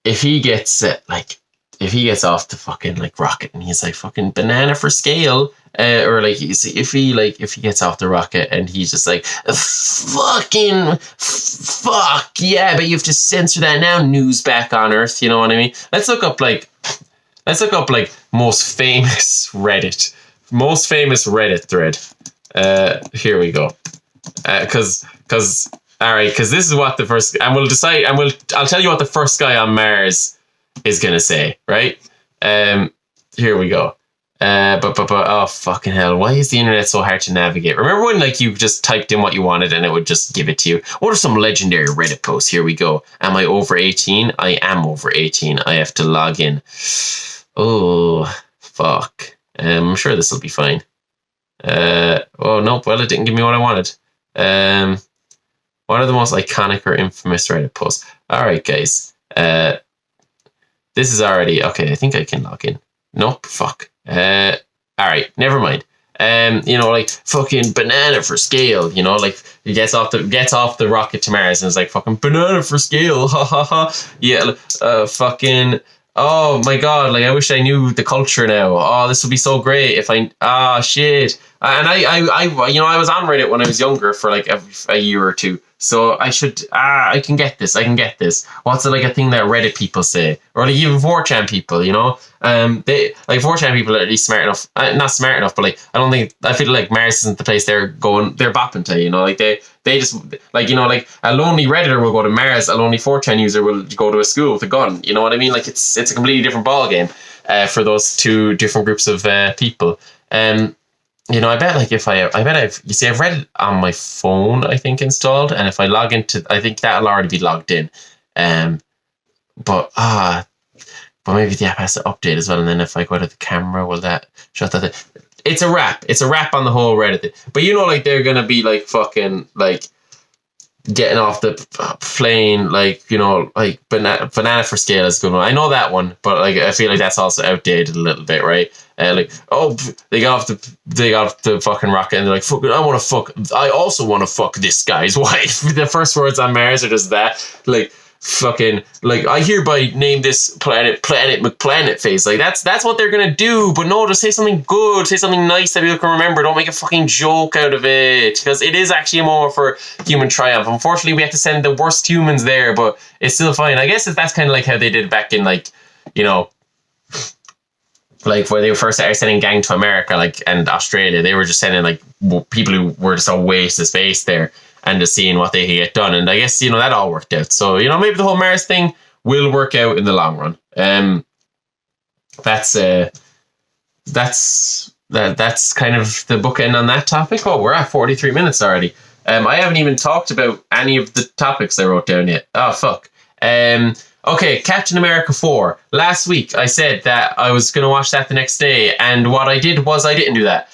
he gets, if he gets off the fucking, like, rocket and he's like, fucking banana for scale, or, like, if he gets off the rocket and he's just like, fuck, yeah, but you have to censor that now, news back on Earth, you know what I mean? Let's look up, like, most famous Reddit thread. Here we go. Because this is what the first, and I'll tell you what the first guy on Mars is gonna say, right? Here we go. But oh fucking hell, why is the internet so hard to navigate? Remember when, like, you just typed in what you wanted and it would just give it to you? What are some legendary Reddit posts? Here we go. Am I over 18? I am over 18. I have to log in. Oh fuck. I'm sure this will be fine. Oh nope, well, it didn't give me what I wanted. What are the most iconic or infamous Reddit posts? Alright, guys. This is already okay, I think I can log in. Nope, fuck. Alright, never mind. Like, fucking banana for scale, like, he gets off the rocket to Mars and it's like, fucking banana for scale, ha ha ha. Yeah, fucking, oh my god, like, I wish I knew the culture now. Oh, this would be so great if shit. And I was on Reddit when I was younger for like a year or two. So I can get this. What's like a thing that Reddit people say? Or like even 4chan people, they, like 4chan people are at least smart enough, not smart enough, but like, I feel like Mars isn't the place they're bopping to, like they just, like, like a lonely Redditor will go to Mars, a lonely 4chan user will go to a school with a gun, you know what I mean? Like, it's a completely different ballgame for those two different groups of people. I bet, like, I've Reddit on my phone, I think, installed, and if I log into, I think that'll already be logged in. But maybe the app has to update as well, and then if I go to the camera, will that shut that in? It's a wrap on the whole Reddit thing. But like, they're gonna be like fucking like getting off the plane, like, like banana for scale is a good one. I know that one, but like, I feel like that's also outdated a little bit, right? Like, oh, they got off the fucking rocket and they're like, fuck it, I also want to fuck this guy's wife. The first words on Mars are just that, like, fucking, like, I hereby name this planet McPlanet Face. Like, that's what they're gonna do. But no, just say something good, say something nice that people can remember. Don't make a fucking joke out of it, because it is actually a moment for human triumph. Unfortunately, we have to send the worst humans there, but it's still fine. I guess that's kind of like how they did back in, like, like where they first started sending gang to America, like, and Australia. They were just sending like people who were just a waste of space there and just seeing what they could get done. And I guess, that all worked out. So, maybe the whole Mars thing will work out in the long run. That's kind of the bookend on that topic. Oh, we're at 43 minutes already. I haven't even talked about any of the topics I wrote down yet. Oh, fuck. Okay, Captain America 4. Last week I said that I was going to watch that the next day, and what I did was I didn't do that.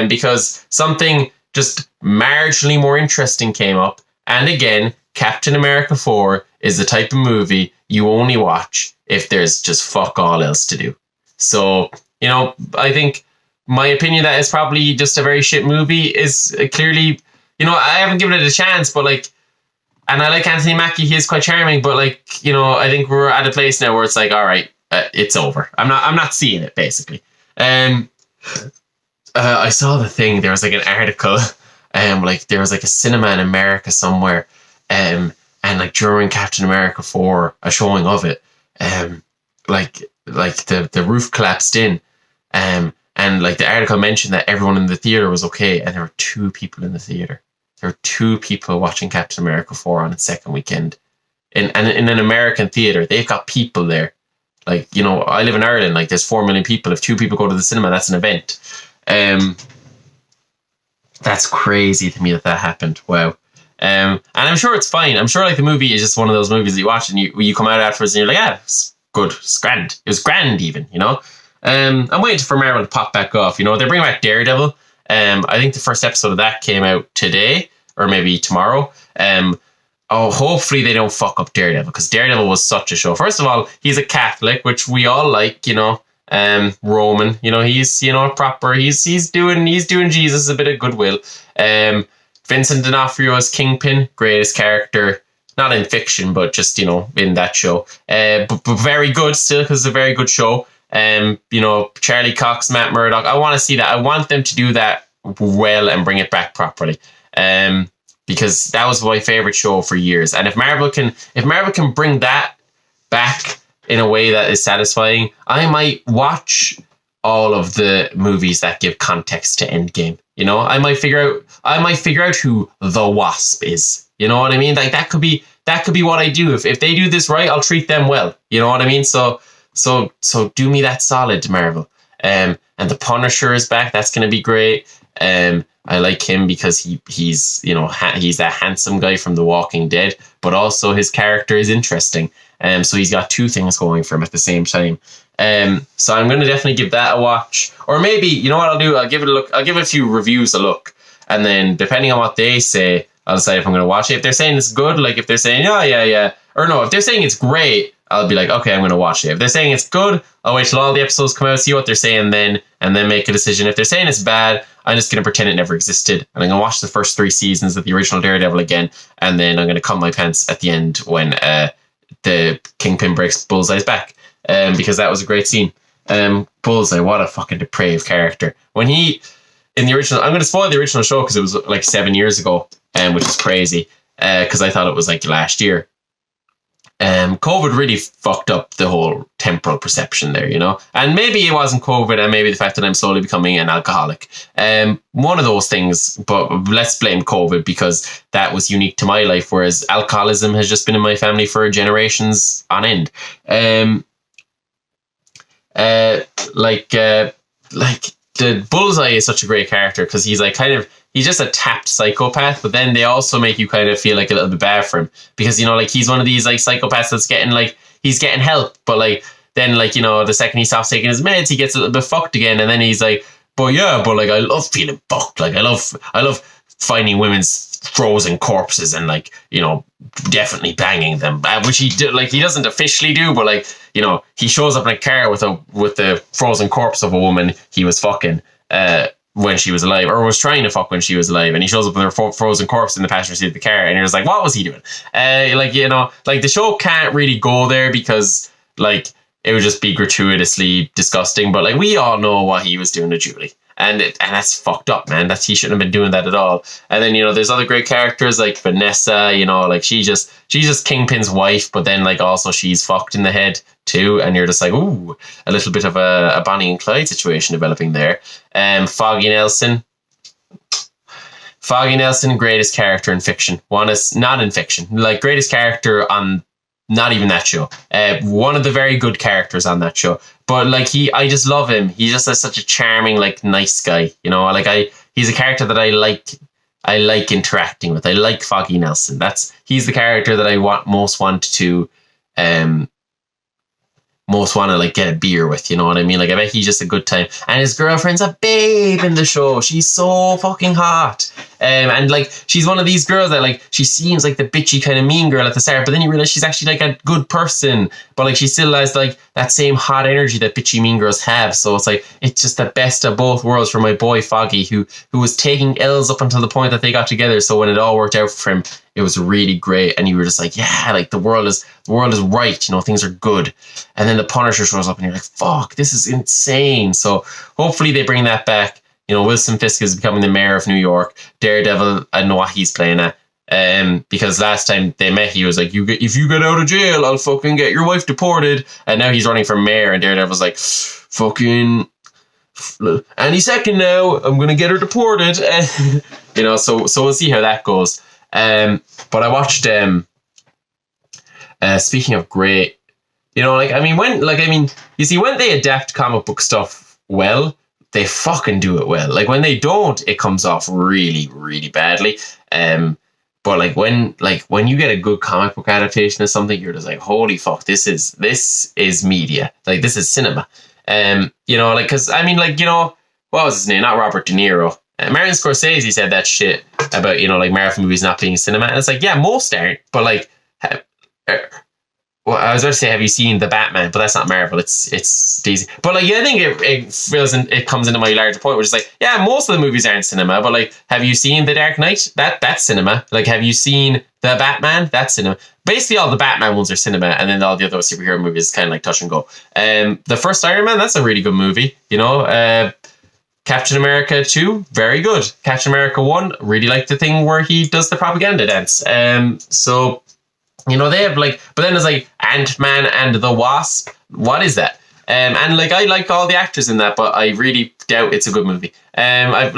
Because something just marginally more interesting came up. And again, Captain America 4 is the type of movie you only watch if there's just fuck all else to do. So, I think my opinion that it's probably just a very shit movie is clearly, I haven't given it a chance, but like, and I like Anthony Mackie, he is quite charming, but like, I think we're at a place now where it's like, all right, it's over. I'm not seeing it, basically. I saw the thing, there was like an article, like there was like a cinema in America somewhere, and like during Captain America 4, a showing of it, like the roof collapsed in, and like the article mentioned that everyone in the theater was okay, and there were 2 people in the theater. There were 2 people watching Captain America 4 on its second weekend. in an American theater, they've got people there. Like, I live in Ireland, like there's 4 million people. If 2 people go to the cinema, that's an event. That's crazy to me that happened. Wow. And I'm sure it's fine. I'm sure like the movie is just one of those movies that you watch and you come out afterwards and you're like, it's good. It's grand. It was grand even, I'm waiting for Marvel to pop back off. They bring back Daredevil. I think the first episode of that came out today or maybe tomorrow. Hopefully they don't fuck up Daredevil, because Daredevil was such a show. First of all, he's a Catholic, which we all like, Roman, he's, proper. He's doing Jesus a bit of goodwill. Vincent D'Onofrio as Kingpin, greatest character, not in fiction, but just, in that show. But very good still, because it's a very good show. Charlie Cox, Matt Murdock. I want to see that. I want them to do that well and bring it back properly. Because that was my favorite show for years. And if Marvel can bring that back in a way that is satisfying, I might watch all of the movies that give context to Endgame. I might figure out who the Wasp is. You know what I mean? Like that could be what I do. If they do this right, I'll treat them well. You know what I mean? So do me that solid, Marvel. And the Punisher is back. That's going to be great. I like him because he's that handsome guy from The Walking Dead, but also his character is interesting. So he's got 2 things going for him at the same time. So I'm going to definitely give that a watch. Or maybe, you know what I'll do? I'll give it a look. I'll give a few reviews a look. And then depending on what they say, I'll decide if I'm going to watch it. If they're saying it's good, like if they're saying, yeah. Or no, if they're saying it's great, I'll be like, okay, I'm going to watch it. If they're saying it's good, I'll wait till all the episodes come out, see what they're saying then, and then make a decision. If they're saying it's bad, I'm just going to pretend it never existed. And I'm going to watch the first 3 seasons of the original Daredevil again. And then I'm going to cut my pants at the end when the Kingpin breaks Bullseye's back. Because that was a great scene. Bullseye, what a fucking depraved character. When he, in the original, I'm going to spoil the original show because it was like 7 years ago, which is crazy. Because I thought it was like last year. COVID really fucked up the whole temporal perception there, and maybe it wasn't COVID, and maybe the fact that I'm slowly becoming an alcoholic. One of those things, but let's blame COVID because that was unique to my life, whereas alcoholism has just been in my family for generations on end. The Bullseye is such a great character because he's like he's just a tapped psychopath, but then they also make you kind of feel like a little bit bad for him because, he's one of these like psychopaths that's getting he's getting help, but then the second he stops taking his meds, he gets a little bit fucked again. And then he's like, but I love feeling fucked. Like I love finding women's frozen corpses and definitely banging them, which he doesn't officially do, but he shows up in a car with the frozen corpse of a woman he was fucking when she was alive, or was trying to fuck when she was alive, and he shows up with her frozen corpse in the passenger seat of the car, and you're just like, what was he doing? The show can't really go there because it would just be gratuitously disgusting, but we all know what he was doing to Julie. And that's fucked up, man. He shouldn't have been doing that at all. And then, there's other great characters like Vanessa, she's just Kingpin's wife, but then also she's fucked in the head too. And you're just like, ooh, a little bit of a Bonnie and Clyde situation developing there. Foggy Nelson, greatest character in fiction. One is not in fiction, greatest character on not even that show. One of the very good characters on that show. But I just love him. He just has such a charming, nice guy. He's a character that I like interacting with. I like Foggy Nelson. He's the character that I most want to get a beer with, you know what I mean? I bet he's just a good time. And his girlfriend's a babe in the show. She's so fucking hot. And she's one of these girls that she seems like the bitchy kind of mean girl at the start, but then you realize she's actually a good person, but she still has that same hot energy that bitchy mean girls have. So it's just the best of both worlds for my boy Foggy, who was taking L's up until the point that they got together. So when it all worked out for him, it was really great. And you were just the world is right, things are good. And then the Punisher shows up and you're like, fuck, this is insane. So hopefully they bring that back. Wilson Fisk is becoming the mayor of New York. Daredevil, I don't know what he's playing at. Because last time they met, he was like, if you get out of jail, I'll fucking get your wife deported. And now he's running for mayor, and Daredevil's like, fucking any second now, I'm going to get her deported. So we'll see how that goes. But I watched Speaking of great, you see, when they adapt comic book stuff well, they fucking do it well. Like when they don't, it comes off really, really badly. But when you get a good comic book adaptation of something, you're just like, holy fuck, this is media. Like this is cinema. What was his name? Not Robert De Niro. Martin Scorsese said that shit about, Marvel movies not being cinema. And it's like, yeah, most aren't. But well, I was about to say, have you seen The Batman? But that's not Marvel. It's DC. But I think it comes into my larger point, which is like, yeah, most of the movies aren't cinema. But have you seen The Dark Knight? That's cinema. Have you seen The Batman? That's cinema. Basically, all the Batman ones are cinema, and then all the other superhero movies kind of like touch and go. The first Iron Man, that's a really good movie. Captain America 2, very good. Captain America 1, really like the thing where he does the propaganda dance. They have but then there's Ant-Man and the Wasp. What is that? I like all the actors in that, but I really doubt it's a good movie. I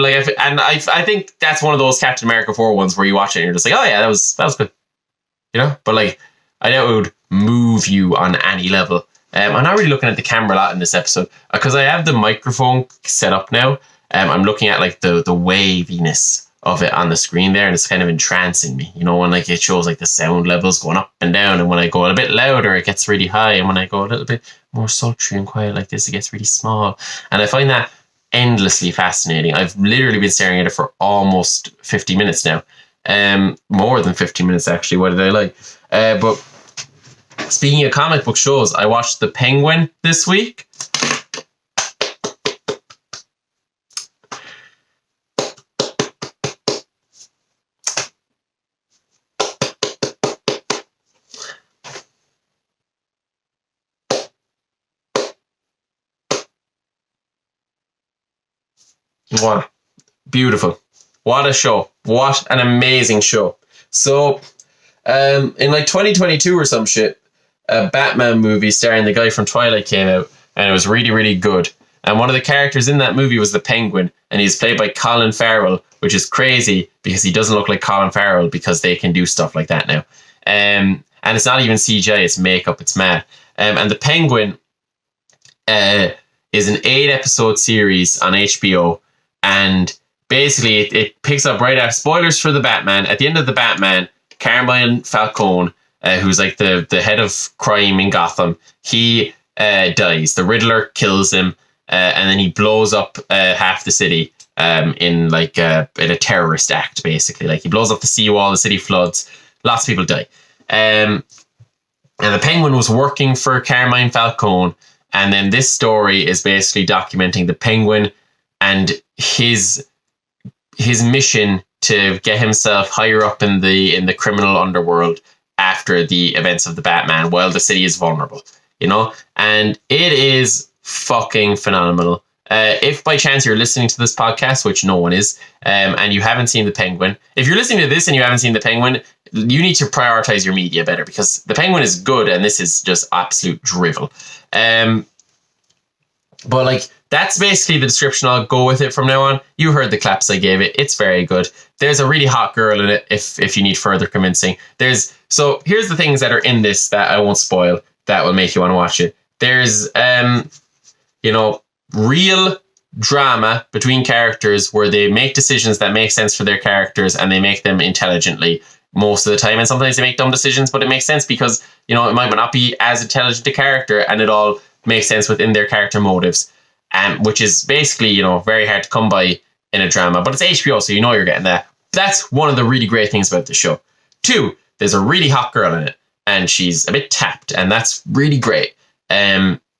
think that's one of those Captain America 4 ones where you watch it and you're just like, oh yeah, that was good. But I doubt it would move you on any level. I'm not really looking at the camera a lot in this episode because I have the microphone set up now. I'm looking at the waviness of it on the screen there, and it's kind of entrancing me. When it shows the sound levels going up and down, and when I go a bit louder, it gets really high, and when I go a little bit more sultry and quiet like this, it gets really small. And I find that endlessly fascinating. I've literally been staring at it for almost 50 minutes now. More than 50 minutes actually. What did I like? But speaking of comic book shows, I watched The Penguin this week. Wow. Beautiful. What a show. What an amazing show. So, in 2022 or some shit, a Batman movie starring the guy from Twilight came out, and it was really, really good. And one of the characters in that movie was the Penguin, and he's played by Colin Farrell, which is crazy because he doesn't look like Colin Farrell because they can do stuff like that now. And it's not even CGI, it's makeup, it's mad. And the Penguin is an 8-episode series on HBO, and basically it picks up right after, spoilers for the Batman, at the end of the Batman, Carmine Falcone, who's the head of crime in Gotham, he dies. The Riddler kills him, and then he blows up half the city in a terrorist act, basically. He blows up the seawall, the city floods, lots of people die. And the Penguin was working for Carmine Falcone, and then this story is basically documenting the Penguin and his mission to get himself higher up in the criminal underworld after the events of the Batman while the city is vulnerable, and it is fucking phenomenal. If by chance you're listening to this podcast, which no one is, and you haven't seen The Penguin, if you're listening to this and you haven't seen The Penguin, you need to prioritize your media better, because The Penguin is good and this is just absolute drivel. But that's basically the description. I'll go with it from now on. You heard the claps I gave it. It's very good. There's a really hot girl in it if you need further convincing. So here's the things that are in this that I won't spoil that will make you want to watch it. There's real drama between characters where they make decisions that make sense for their characters, and they make them intelligently most of the time. And sometimes they make dumb decisions, but it makes sense because, it might not be as intelligent a character, and it all makes sense within their character motives. Which is basically, very hard to come by in a drama. But it's HBO, so you're getting that. That's one of the really great things about the show. 2, there's a really hot girl in it, and she's a bit tapped, and that's really great.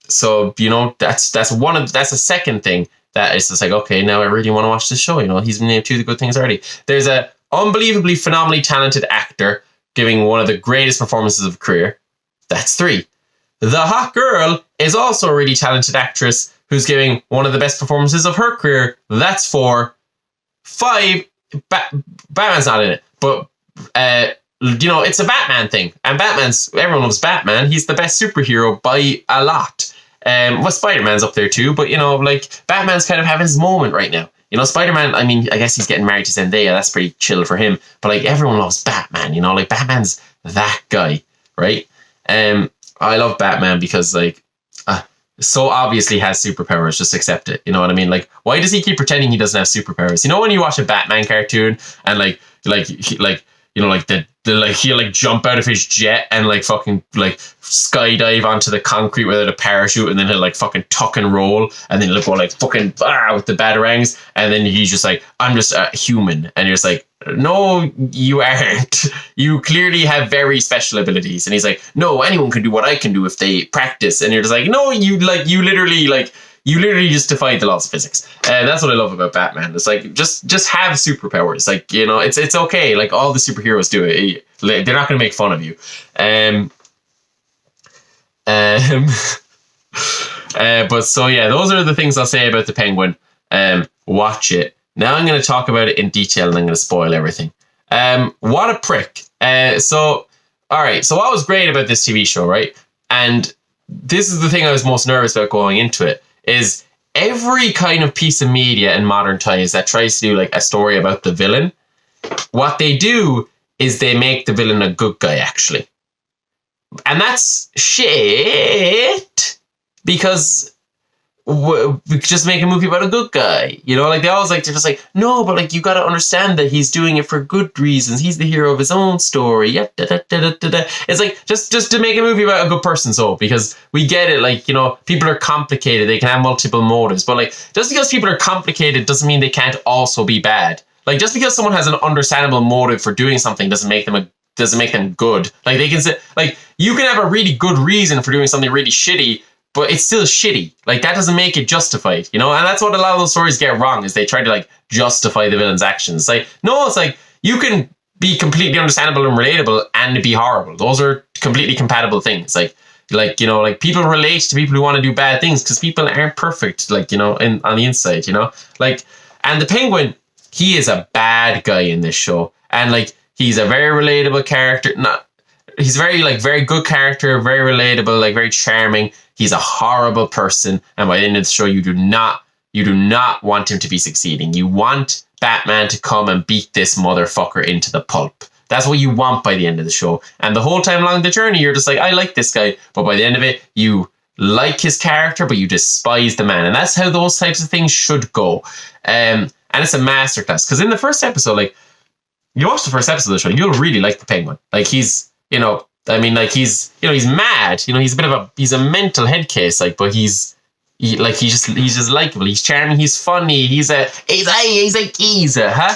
So that's a second thing that is just okay, now I really want to watch this show. He's been named 2 of the good things already. There's a unbelievably phenomenally talented actor giving one of the greatest performances of a career. That's 3. The hot girl is also a really talented actress who's giving one of the best performances of her career. That's 4. 5, Batman's not in it, but it's a Batman thing, and everyone loves Batman. He's the best superhero by a lot. Spider-Man's up there too, but Batman's kind of having his moment right now. Spider-Man, I guess he's getting married to Zendaya. That's pretty chill for him, but everyone loves Batman. Batman's that guy, right? I love Batman because like so obviously has superpowers. Just accept it. You know what I mean? Like, why does he keep pretending he doesn't have superpowers? You know, when you watch a Batman cartoon and like he'll like jump out of his jet and like fucking like skydive onto the concrete without a parachute, and then he'll like fucking tuck and roll, and then he'll go like fucking with the batarangs, and then he's just like, I'm just a human, and you're just like, no, you aren't. You clearly have very special abilities. And he's like, no, anyone can do what I can do if they practice. And you're just like, no, you literally just defied the laws of physics. And that's what I love about Batman. It's like, just have superpowers. Like, you know, it's okay. Like, all the superheroes do it. They're not going to make fun of you. But so, yeah, those are the things I'll say about the Penguin. Watch it. Now I'm going to talk about it in detail, and I'm going to spoil everything. What a prick. All right. So what was great about this TV show, right? And this is the thing I was most nervous about going into it, is every kind of piece of media in modern times that tries to do like a story about the villain, what they do is they make the villain a good guy, actually. And that's shit, because we could just make a movie about a good guy, you know, like they always like to just like, no, but like you got to understand that he's doing it for good reasons. He's the hero of his own story. Yeah, it's like just to make a movie about a good person. So because we get it, like, you know, people are complicated. They can have multiple motives, but like just because people are complicated doesn't mean they can't also be bad. Like just because someone has an understandable motive for doing something doesn't make them good. Like they can say, like, you can have a really good reason for doing something really shitty, but it's still shitty. Like, that doesn't make it justified, you know? And that's what a lot of those stories get wrong, is they try to, like, justify the villain's actions. Like, no, it's like, you can be completely understandable and relatable and be horrible. Those are completely compatible things. Like, you know, like, people relate to people who want to do bad things because people aren't perfect, like, you know, on the inside, you know? Like, and the Penguin, he is a bad guy in this show. And, like, he's a very relatable character. He's very good character, very relatable, like, very charming. He's a horrible person, and by the end of the show, you do not want him to be succeeding. You want Batman to come and beat this motherfucker into the pulp. That's what you want by the end of the show. And the whole time along the journey, you're just like, I like this guy. But by the end of it, you like his character, but you despise the man. And that's how those types of things should go. And it's a masterclass. Because in the first episode, like, you watch the first episode of the show, you'll really like the Penguin. Like, he's, you know, I mean, like, he's mad, you know, he's a mental head case, like, but he's just likable, he's charming, he's funny, he's a geezer, huh?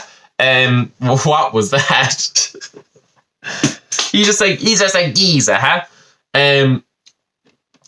What was that? he's just a geezer, huh? And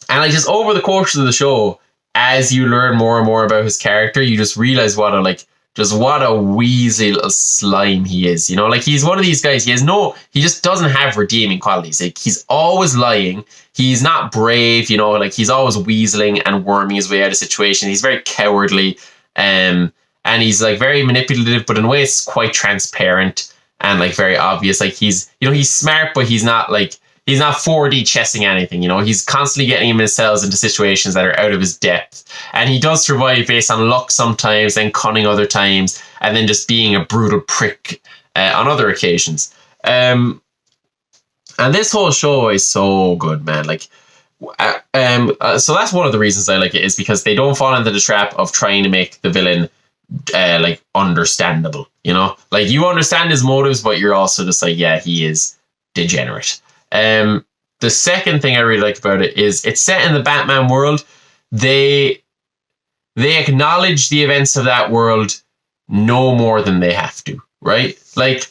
like, just over the course of the show, as you learn more and more about his character, you just realize what a wheezy little slime he is, you know? Like, he's one of these guys, he just doesn't have redeeming qualities. Like, he's always lying, he's not brave, you know, like, he's always weaseling and worming his way out of situations. He's very cowardly, and he's, like, very manipulative, but in a way it's quite transparent and, like, very obvious. Like, he's smart, but he's not 4D chessing anything, you know? He's constantly getting himself into situations that are out of his depth. And he does survive based on luck sometimes, then cunning other times, and then just being a brutal prick on other occasions. And this whole show is so good, man. Like, so that's one of the reasons I like it, is because they don't fall into the trap of trying to make the villain like understandable, you know? Like, you understand his motives, but you're also just like, yeah, he is degenerate. The second thing I really like about it is it's set in the Batman world. They acknowledge the events of that world no more than they have to, right? Like,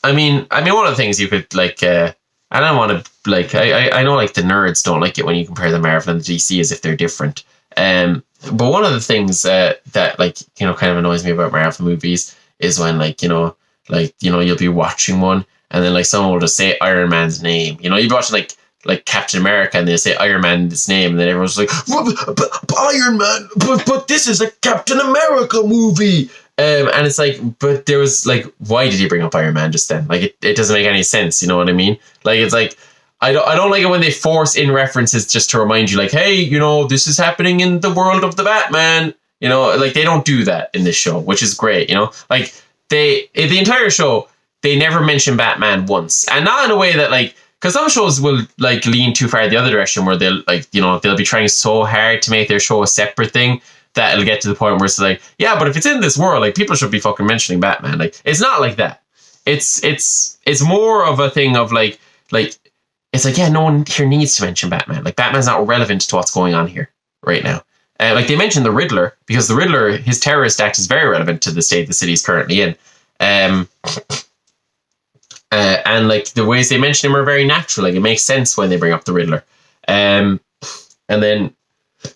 I mean, one of the things you could, like, I don't want to, like, I know, like, the nerds don't like it when you compare the Marvel and the DC as if they're different. But one of the things that, like, you know, kind of annoys me about Marvel movies is when, like, you know, you'll be watching one, and then, like, someone will just say Iron Man's name. You know, you'd be watching, like Captain America, and they say Iron Man's name, and then everyone's like, but Iron Man, but this is a Captain America movie. And it's like, but there was, like, why did you bring up Iron Man just then? Like, it doesn't make any sense, you know what I mean? Like, it's like, I don't like it when they force in references just to remind you, like, hey, you know, this is happening in the world of the Batman. You know, like, they don't do that in this show, which is great, you know? Like, the entire show, they never mention Batman once. And not in a way that, like, because some shows will like lean too far the other direction where they'll like, you know, they'll be trying so hard to make their show a separate thing that it'll get to the point where it's like, yeah, but if it's in this world, like people should be fucking mentioning Batman. Like it's not like that. It's more of a thing of like it's like, yeah, no one here needs to mention Batman. Like Batman's not relevant to what's going on here right now. Like they mentioned the Riddler because the Riddler, his terrorist act is very relevant to the state the city's currently in. And like the ways they mention him are very natural. Like it makes sense when they bring up the Riddler. And then,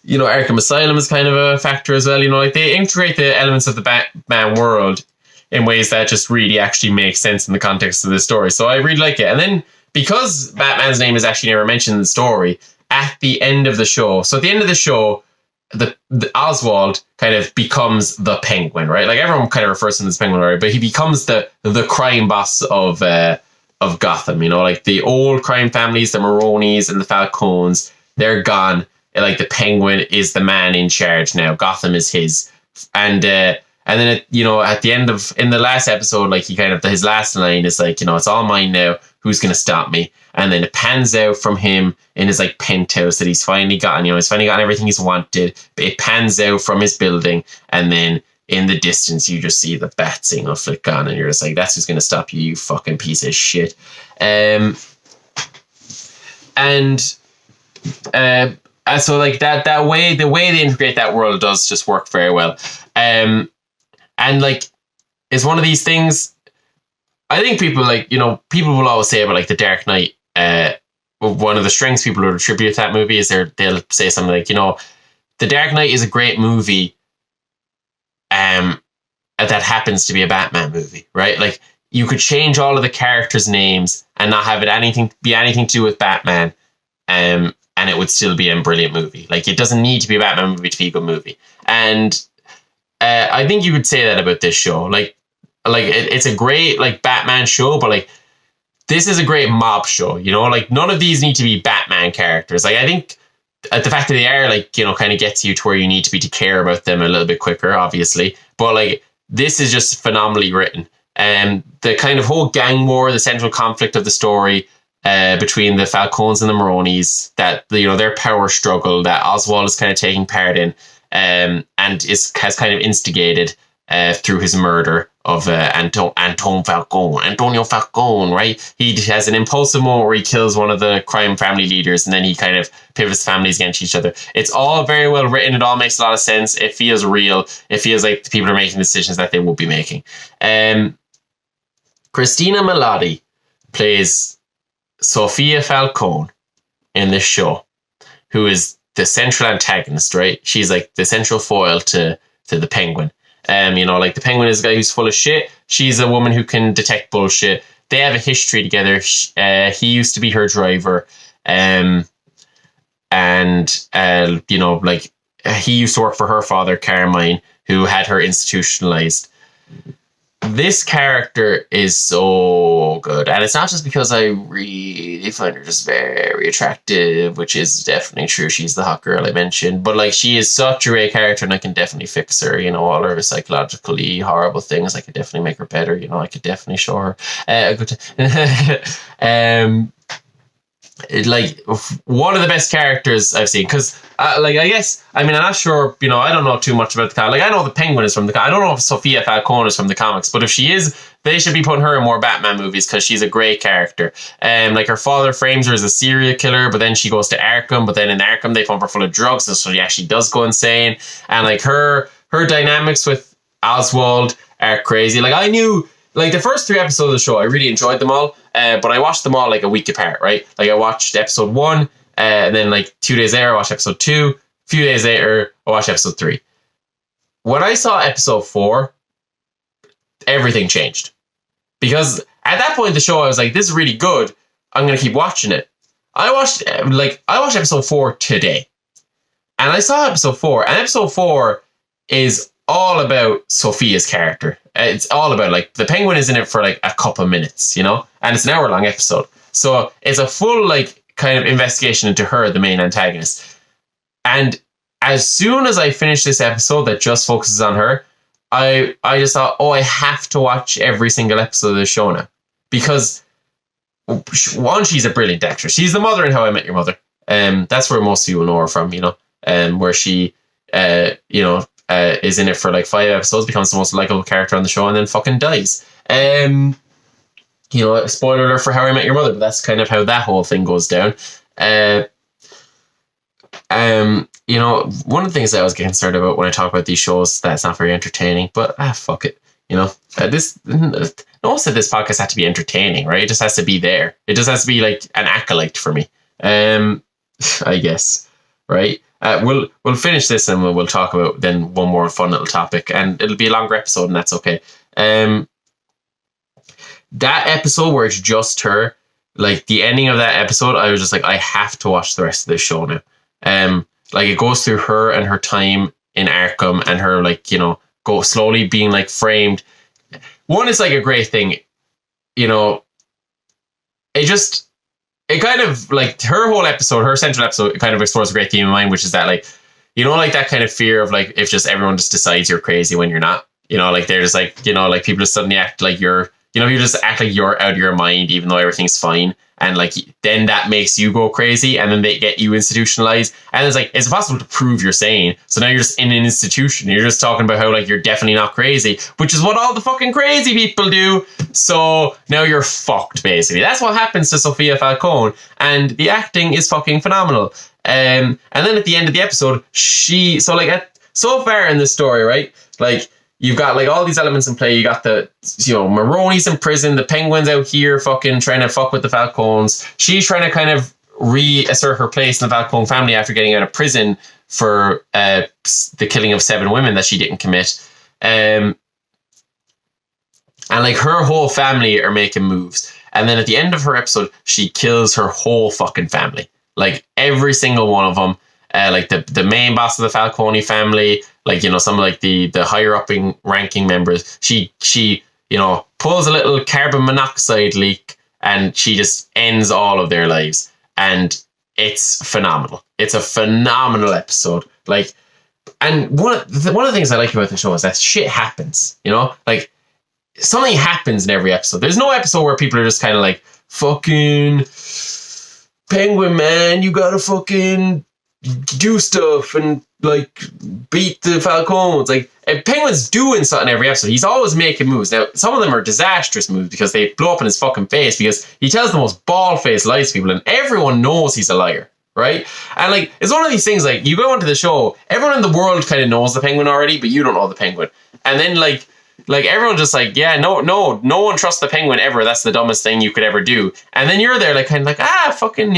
you know, Arkham Asylum is kind of a factor as well. You know, like they integrate the elements of the Batman world in ways that just really actually make sense in the context of the story. So I really like it. And then because Batman's name is actually never mentioned in the story, at the end of the show, so at the end of the show, the Oswald kind of becomes the Penguin, right? Like everyone kind of refers to him as Penguin, right? But he becomes the crime boss of Gotham. You know, like the old crime families, the Maronis and the Falcones, they're gone. Like the Penguin is the man in charge now. Gotham is his, and then you know, at the end of in the last episode, like he kind of his last line is like, you know, it's all mine now. Who's gonna stop me? And then it pans out from him in his like penthouse that he's finally gotten. You know, he's finally gotten everything he's wanted. But it pans out from his building, and then in the distance you just see the bat signal flick on, and you're just like, that's who's gonna stop you, you fucking piece of shit. So like that way, the way they integrate that world does just work very well. And like it's one of these things. I think people like, you know, people will always say about like The Dark Knight. One of the strengths people would attribute to that movie is they'll say something like, you know, The Dark Knight is a great movie. That happens to be a Batman movie, right? Like you could change all of the characters' names and not have it anything to do with Batman, and it would still be a brilliant movie. Like it doesn't need to be a Batman movie to be a good movie. And I think you could say that about this show. Like it's a great like Batman show, but like this is a great mob show, you know, like none of these need to be Batman characters. Like I think the fact that they are like, you know, kind of gets you to where you need to be to care about them a little bit quicker, obviously. But like this is just phenomenally written. And the kind of whole gang war, the central conflict of the story between the Falcones and the Maronis, that, you know, their power struggle that Oswald is kind of taking part in, and has kind of instigated through his murder of Antonio Falcone, right? He has an impulsive moment where he kills one of the crime family leaders, and then he kind of pivots families against each other. It's all very well written. It all makes a lot of sense. It feels real. It feels like the people are making decisions that they would be making. Christina Milioti plays Sophia Falcone in this show, who is the central antagonist, right? She's like the central foil to the Penguin. You know, like the Penguin is a guy who's full of shit. She's a woman who can detect bullshit. They have a history together. He used to be her driver. You know, like he used to work for her father, Carmine, who had her institutionalized. This character is so good. And it's not just because I really find her just very attractive, which is definitely true. She's the hot girl I mentioned. But like she is such a great character, and I can definitely fix her. You know, all her psychologically horrible things, I could definitely make her better. You know, I could definitely show her a good like one of the best characters I've seen, because like I guess, I mean, I'm not sure, you know, I don't know too much about the comic. Like I know the Penguin is from the I don't know if Sophia Falcone is from the comics, but if she is, they should be putting her in more Batman movies because she's a great character. Like her father frames her as a serial killer, but then she goes to Arkham, but then in Arkham they pump her full of drugs, and so she actually does go insane. And like her dynamics with Oswald are crazy. Like I knew, like the first 3 episodes of the show, I really enjoyed them all. But I watched them all like a week apart, right? Like I watched episode 1, and then like 2 days later I watched episode 2. A few days later I watched episode 3. When I saw episode 4, everything changed. Because at that point in the show I was like, this is really good. I'm going to keep watching it. I watched episode 4 today. And I saw episode 4. And episode 4 is all about Sophia's character. It's all about, like, the Penguin is in it for like a couple of minutes, you know, and it's an hour-long episode. So it's a full, like, kind of investigation into her, the main antagonist. And as soon as I finished this episode that just focuses on her, I just thought, oh, I have to watch every single episode of the show now. Because one, she's a brilliant actress. She's the mother in How I Met Your Mother. That's where most people know her from, where she, is in it for like 5 episodes, becomes the most likable character on the show, and then fucking dies. Spoiler alert for How I Met Your Mother, but that's kind of how that whole thing goes down. One of the things that I was getting concerned about when I talk about these shows that's not very entertaining, but fuck it. No one said this podcast had to be entertaining, right? It just has to be there. It just has to be like an acolyte for me. I guess, right? We'll finish this and we'll talk about then one more fun little topic, and it'll be a longer episode, and that's okay. That episode where it's just her, like the ending of that episode, I was just like, I have to watch the rest of this show now. Like it goes through her and her time in Arkham, and her go slowly being like framed. One is like a great thing, it kind of like her whole episode, her central episode, kind of explores a great theme of mine, which is that like, like that kind of fear of like, if just everyone just decides you're crazy when you're not, like they're just like, like people just suddenly act like you just act like you're out of your mind, even though everything's fine. And like, then that makes you go crazy, and then they get you institutionalized. And it's like, it's impossible to prove you're sane. So now you're just in an institution. You're just talking about how like, you're definitely not crazy, which is what all the fucking crazy people do. So now you're fucked, basically. That's what happens to Sophia Falcone. And the acting is fucking phenomenal. And then at the end of the episode, so far in this story, right? Like, you've got like all these elements in play. You got the, Maroni's in prison. The Penguin's out here fucking trying to fuck with the Falcones. She's trying to kind of reassert her place in the Falcone family after getting out of prison for the killing of 7 women that she didn't commit. And like her whole family are making moves. And then at the end of her episode, she kills her whole fucking family. Like every single one of them. Like the main boss of the Falcone family, like, some of like the higher upping ranking members, she pulls a little carbon monoxide leak, and she just ends all of their lives. And it's phenomenal. It's a phenomenal episode. Like, and one of the things I like about the show is that shit happens, like something happens in every episode. There's no episode where people are just kind of like, fucking Penguin, man, you gotta fucking do stuff and like beat the Falcons. Like, Penguin's doing something every episode. He's always making moves. Now, some of them are disastrous moves because they blow up in his fucking face, because he tells the most bald-faced lies to people, and everyone knows he's a liar, right? And like, it's one of these things, like, you go into the show, everyone in the world kind of knows the Penguin already, but you don't know the Penguin. And then like everyone's just like, yeah, no one trusts the Penguin ever. That's the dumbest thing you could ever do. And then you're there like, kind of like, fucking,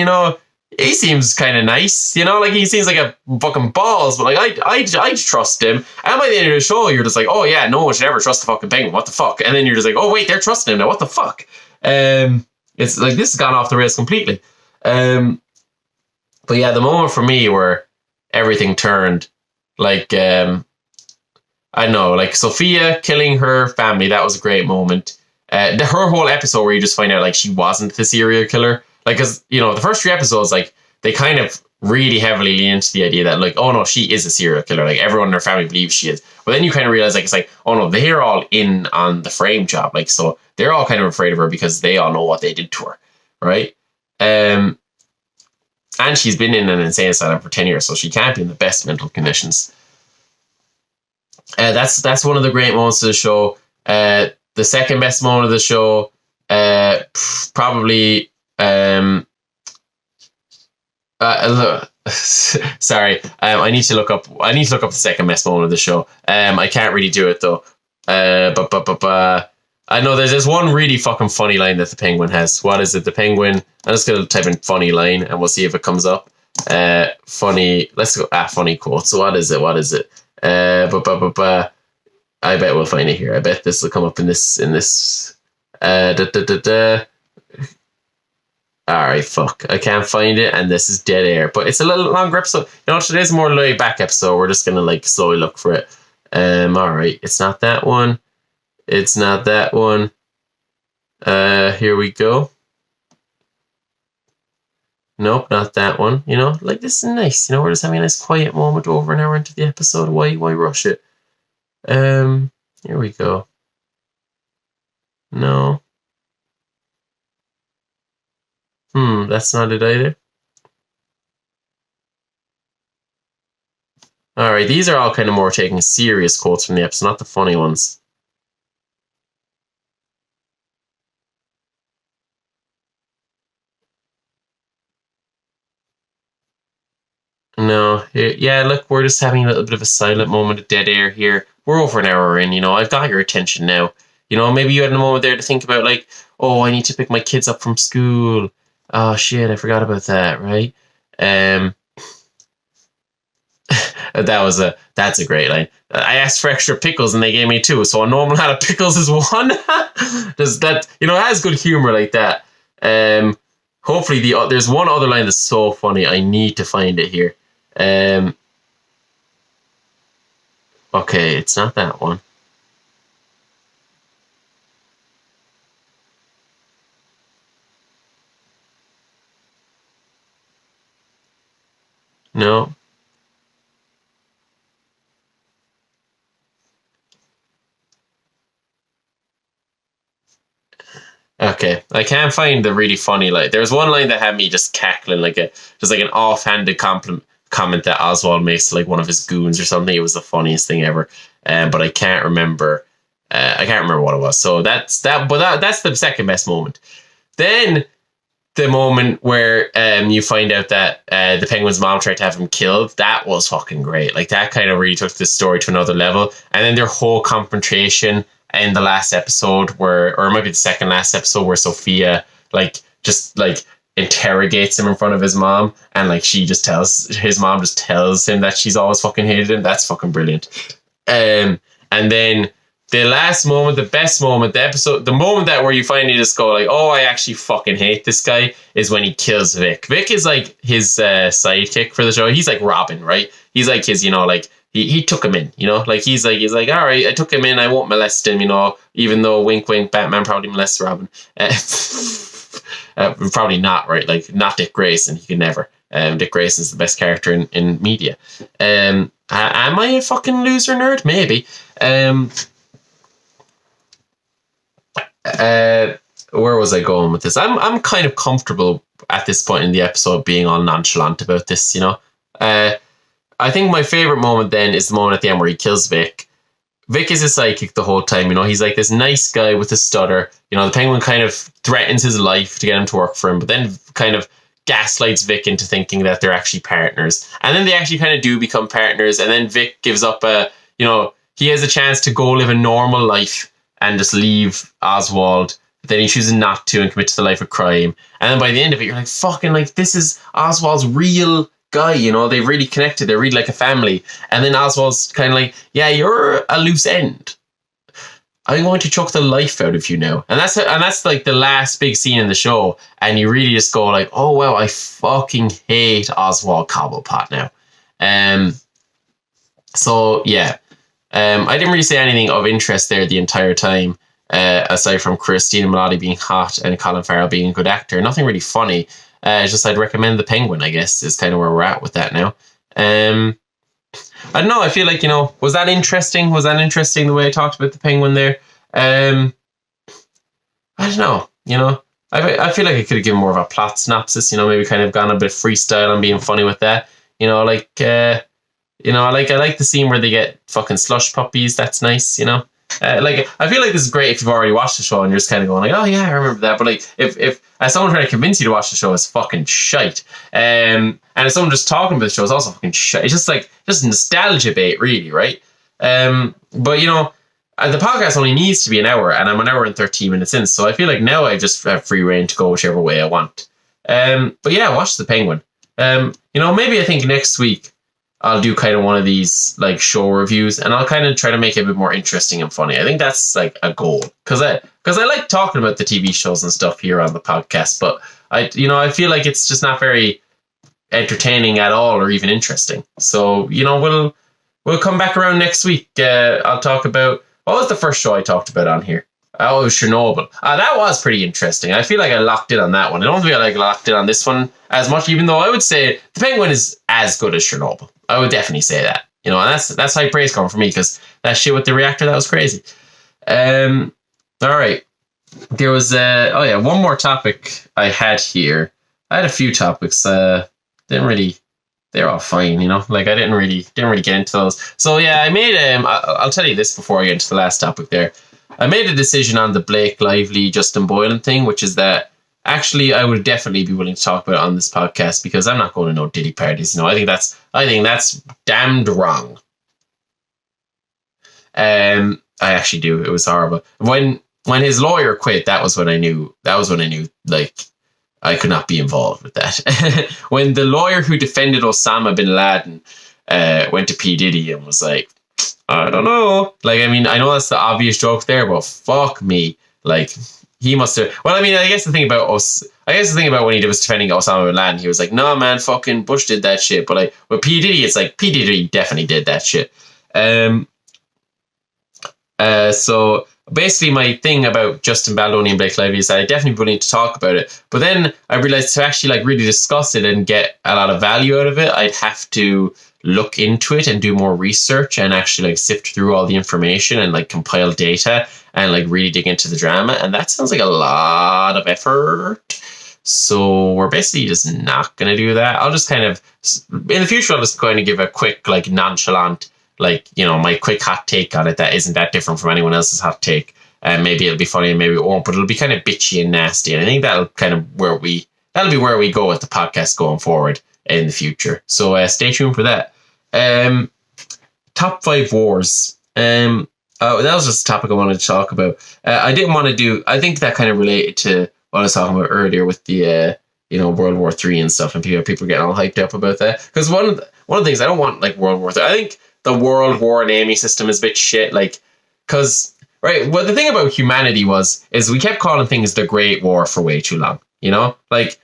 he seems kind of nice, like he seems like a fucking balls, but like I trust him. And by the end of the show, you're just like, oh yeah, no one should ever trust the fucking Penguin. What the fuck? And then you're just like, oh wait, they're trusting him now. What the fuck? It's like, this has gone off the rails completely. But yeah, the moment for me where everything turned, like, I don't know, like Sophia killing her family, that was a great moment. Her whole episode where you just find out like she wasn't the serial killer. Like, because, the first 3 episodes, like, they kind of really heavily lean into the idea that, like, oh no, she is a serial killer. Like, everyone in her family believes she is. But then you kind of realize, like, it's like, oh no, they're all in on the frame job. Like, so they're all kind of afraid of her because they all know what they did to her. Right? And she's been in an insane asylum for 10 years, so she can't be in the best mental conditions. That's one of the great moments of the show. The second best moment of the show, probably... sorry. I need to look up the second best moment of the show. I can't really do it though. But I know there's this one really fucking funny line that the Penguin has. What is it? The Penguin. I'm just gonna type in funny line and we'll see if it comes up. Funny. Let's go. Funny quote. So what is it? I bet we'll find it here. I bet this will come up in this. Alright, fuck. I can't find it, and this is dead air. But it's a little longer episode. Today's a more laid back episode. We're just gonna like slowly look for it. Alright, it's not that one. It's not that one. Here we go. Nope, not that one. Like, this is nice. We're just having a nice quiet moment over an hour into the episode. Why rush it? Here we go. No. That's not it either. Alright, these are all kind of more taking serious quotes from the episode, not the funny ones. No, yeah, look, we're just having a little bit of a silent moment of dead air here. We're over an hour in, I've got your attention now. Maybe you had a moment there to think about, like, oh, I need to pick my kids up from school. Oh, shit, I forgot about that, right? Um, that's a great line. I asked for extra pickles and they gave me two, so a normal amount of pickles is one. Does that, it has good humor like that. Hopefully there's one other line that's so funny. I need to find it here. Okay, it's not that one. No. Okay, I can't find the really funny line. There's one line that had me just cackling, just like an offhanded comment that Oswald makes to like one of his goons or something. It was the funniest thing ever. But I can't remember. I can't remember what it was. So that's that. But that's the second best moment. Then the moment where you find out that the Penguin's mom tried to have him killed, that was fucking great. Like, that kind of really took the story to another level. And then their whole confrontation in the last episode or it might be the second last episode, where Sophia just interrogates him in front of his mom, and like his mom just tells him that she's always fucking hated him. That's fucking brilliant. And then the last moment, the best moment, the moment that where you finally just go like, oh, I actually fucking hate this guy, is when he kills Vic. Vic is like his sidekick for the show. He's like Robin, right? He's like his, he took him in, like he's like, all right, I took him in, I won't molest him, even though wink, wink, Batman probably molests Robin. Probably not, right? Like, not Dick Grayson. He could never. Dick Grayson's the best character in media. Am I a fucking loser nerd? Maybe. Where was I going with this? I'm kind of comfortable at this point in the episode being all nonchalant about this, I think my favorite moment then is the moment at the end where he kills Vic. Vic is a psychic the whole time, he's like this nice guy with a stutter. The Penguin kind of threatens his life to get him to work for him, but then kind of gaslights Vic into thinking that they're actually partners. And then they actually kind of do become partners, and then Vic gives up he has a chance to go live a normal life and just leave Oswald. But then he chooses not to and commit to the life of crime. And then by the end of it, you're like, fucking, like, this is Oswald's real guy, they've really connected, they're really like a family. And then Oswald's kind of like, yeah, you're a loose end, I'm going to choke the life out of you now. And that's like the last big scene in the show, and you really just go like, oh wow, I fucking hate Oswald Cobblepot now. So yeah, I didn't really say anything of interest there the entire time, aside from Christina Milioti being hot and Colin Farrell being a good actor. Nothing really funny. It's just I'd recommend The Penguin, I guess, is kind of where we're at with that now. I don't know. I feel like, was that interesting? Was that interesting the way I talked about The Penguin there? I don't know. I feel like I could have given more of a plot synopsis, maybe kind of gone a bit freestyle and being funny with that. I like the scene where they get fucking slush puppies. That's nice, I feel like this is great if you've already watched the show and you're just kind of going like, oh yeah, I remember that. But like, if as someone trying to convince you to watch the show, it's fucking shite. And if someone just talking about the show, it's also fucking shite. It's just nostalgia bait, really, right? But the podcast only needs to be an hour, and I'm an hour and 13 minutes in, so I feel like now I just have free reign to go whichever way I want. But yeah, watch The Penguin. Maybe I think next week I'll do kind of one of these like show reviews, and I'll kind of try to make it a bit more interesting and funny. I think that's like a goal, because I like talking about the TV shows and stuff here on the podcast, but I feel like it's just not very entertaining at all or even interesting. So we'll come back around next week. I'll talk about, what was the first show I talked about on here? Oh, it was Chernobyl. That was pretty interesting. I feel like I locked in on that one. I don't feel like I locked in on this one as much, even though I would say The Penguin is as good as Chernobyl. I would definitely say that. And that's high praise coming from me, because that shit with the reactor, that was crazy. All right. There was one more topic I had here. I had a few topics. Didn't really. They're all fine, you know. Like I didn't really get into those. So yeah, I made. I'll tell you this before I get into the last topic. There, I made a decision on the Blake Lively Justin Boylan thing, which is that actually I would definitely be willing to talk about it on this podcast because I'm not going to no Diddy parties. You know, I think that's damned wrong. I actually do. It was horrible. When his lawyer quit, that was when I knew. Like, I could not be involved with that. When the lawyer who defended Osama bin Laden went to P. Diddy and was like, I don't know. Like, I mean, I know that's the obvious joke there, but fuck me. Like, he must have. Well, I mean, I guess the thing about when he was defending Osama bin Laden, he was like, no, man, fucking Bush did that shit. But like, with P. Diddy, it's like, P. Diddy definitely did that shit. So basically my thing about Justin Baldoni and Blake Lively is that I definitely willing to talk about it. But then I realized to actually like really discuss it and get a lot of value out of it, I'd have to look into it and do more research and actually like sift through all the information and like compile data and like really dig into the drama. And that sounds like a lot of effort. So we're basically just not going to do that. I'll just kind of, in the future, I'll just going to give a quick, like nonchalant, like, you know, my quick hot take on it that isn't that different from anyone else's hot take. And maybe it'll be funny and maybe it won't, but it'll be kind of bitchy and nasty. And I think that'll be where we go with the podcast going forward in the future. So stay tuned for that. Top 5 wars. That was just a topic I wanted to talk about. I think that kind of related to what I was talking about earlier with the, World War III and stuff, and people getting all hyped up about that. Because one of the things, I don't want like World War III. I think the World War naming system is a bit shit. Like, because, right, well, the thing about humanity is we kept calling things the Great War for way too long. You know, like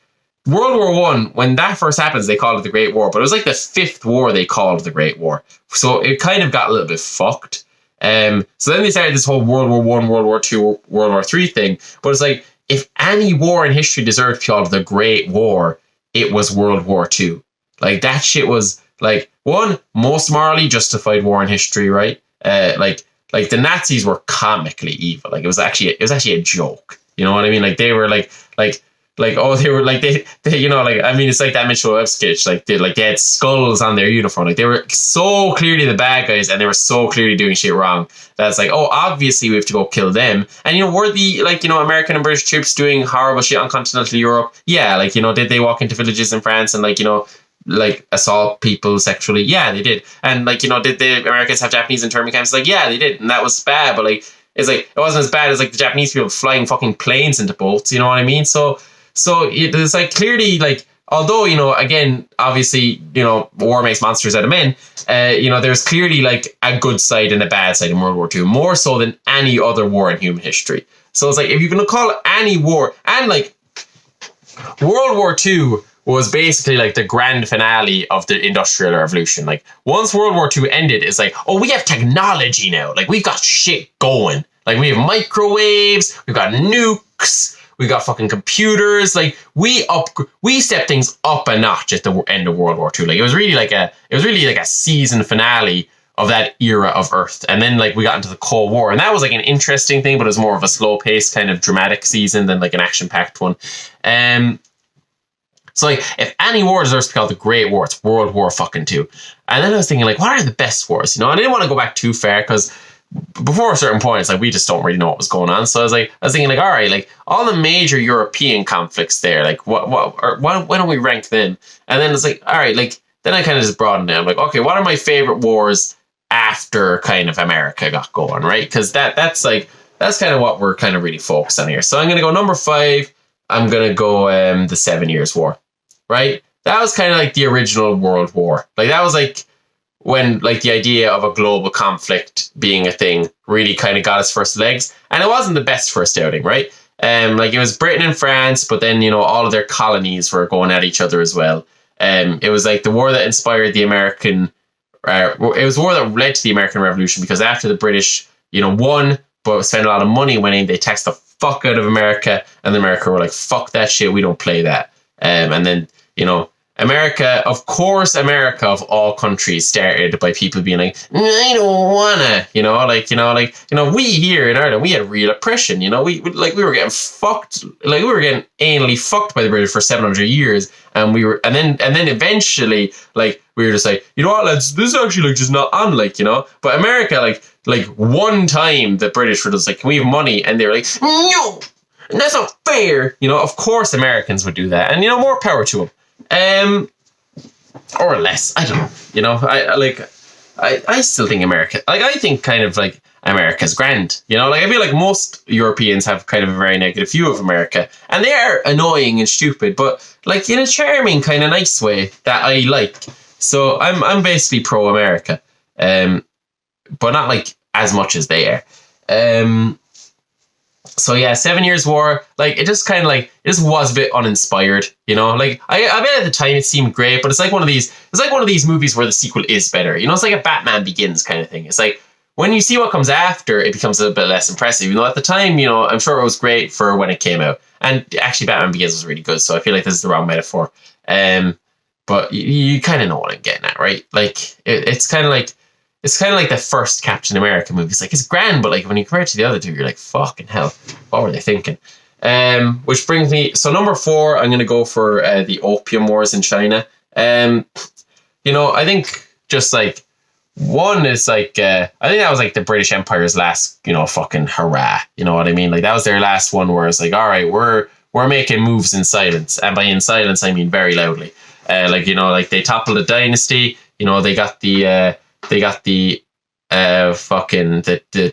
World War I, when that first happens, they called it the Great War, but it was like the 5th war they called the Great War. So it kind of got a little bit fucked. So then they started this whole World War I, World War II, World War III thing. But it's like, if any war in history deserved to be called the Great War, it was World War II. Like, that shit was, like, one, most morally justified war in history, right? Like the Nazis were comically evil. Like, it was actually a joke. You know what I mean? Like, they were it's like that Mitchell Webb sketch. Like they had skulls on their uniform. Like, they were so clearly the bad guys, and they were so clearly doing shit wrong. That's like, oh, obviously we have to go kill them. And were the American and British troops doing horrible shit on continental Europe? Yeah, like, did they walk into villages in France and like assault people sexually? Yeah, they did. And did the Americans have Japanese internment camps? Like, yeah, they did, and that was bad. But like, it's like, it wasn't as bad as like the Japanese people flying fucking planes into boats. You know what I mean? So it's like, clearly, like, although, again, obviously, war makes monsters out of men, there's clearly like a good side and a bad side in World War II, more so than any other war in human history. So it's like, if you're going to call any war, and like World War II was basically like the grand finale of the Industrial Revolution. Like, once World War II ended, it's like, oh, we have technology now. Like, we've got shit going. Like, we have microwaves, we've got nukes, we got fucking computers. Like, we stepped things up a notch at the end of World War II. Like, it was really like a season finale of that era of Earth. And then like we got into the Cold War, and that was like an interesting thing, but it was more of a slow paced kind of dramatic season than like an action packed one. So like, if any war deserves to be called the Great War, it's World War fucking II. And then I was thinking, like, what are the best wars? I didn't want to go back too far, because before a certain point, it's like, we just don't really know what was going on. So I was thinking, like, all right, like, all the major European conflicts there, like, why don't we rank them? And then it's like, all right, like, then I kind of just broadened it. I'm like, okay, what are my favorite wars after kind of America got going, right? Because that's kind of what we're kind of really focused on here. So I'm going to go number 5. I'm going to go the 7 Years' War, right? That was kind of like the original World War. Like, that was like when like the idea of a global conflict being a thing really kind of got its first legs. And it wasn't the best first outing, right? Like, it was Britain and France, but then, all of their colonies were going at each other as well. It was like the war that inspired the American, it was a war that led to the American Revolution, because after the British, won, but spent a lot of money winning, they taxed the fuck out of America, and America were like, fuck that shit, we don't play that. And then, America, of course, America of all countries started by people being like, I don't wanna, we here in Ireland, we had real oppression, we were getting fucked, we were getting anally fucked by the British for 700 years, and then eventually, we were just like, you know what, lads, this is actually just not on, but America, one time the British were just like, can we have money? And they were like, no, that's not fair. Of course Americans would do that, and more power to them. Or less, I don't know. I still think America, I think kind of America's grand. I feel like most Europeans have kind of a very negative view of America, and they are annoying and stupid, but in a charming kind of nice way that I like. So I'm basically pro America, but not as much as they are. So yeah, 7 Years War, it just kind of it just was a bit uninspired, I bet at the time it seemed great, but it's one of these movies where the sequel is better, it's like a Batman Begins kind of thing. It's when you see what comes after, it becomes a bit less impressive, at the time, I'm sure it was great for when it came out, and actually Batman Begins was really good, so I feel like this is the wrong metaphor, but you kind of know what I'm getting at, right? It's kind of like the first Captain America movie. It's grand, but when you compare it to the other two, you're like, fucking hell, what were they thinking? Which brings me, so number 4, I'm going to go for the Opium Wars in China. I think just one is I think that was the British Empire's last, fucking hurrah. You know what I mean? That was their last one where it's all right, we're making moves in silence. And by in silence, I mean very loudly. They toppled a dynasty, they got the the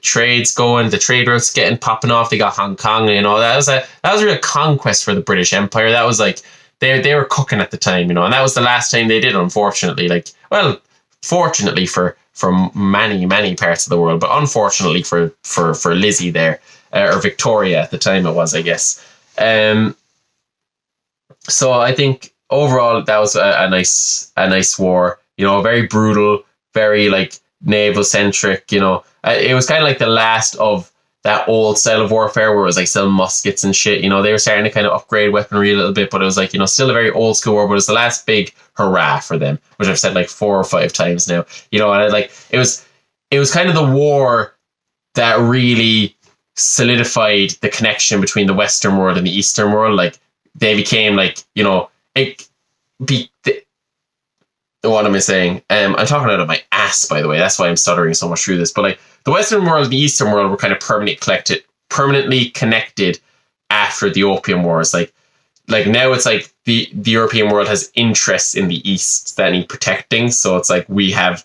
trades going, the trade routes popping off. They got Hong Kong, that was a real conquest for the British Empire. That was they were cooking at the time, and that was the last time they did, unfortunately. Fortunately for many parts of the world, but unfortunately for Lizzie there, or Victoria at the time it was, I guess. So I think overall that was a nice war, very brutal, very naval centric, it was kind of the last of that old style of warfare where it was still muskets and shit, they were starting to kind of upgrade weaponry a little bit, but it was still a very old school war, but it was the last big hurrah for them, which I've said 4 or 5 times now, and it was kind of the war that really solidified the connection between the Western world and the Eastern world. They became what am I saying? I'm talking out of my ass, by the way. That's why I'm stuttering so much through this. But the Western world and the Eastern world were kind of permanently connected after the Opium Wars. Now it's the European world has interests in the East that need protecting. So it's we have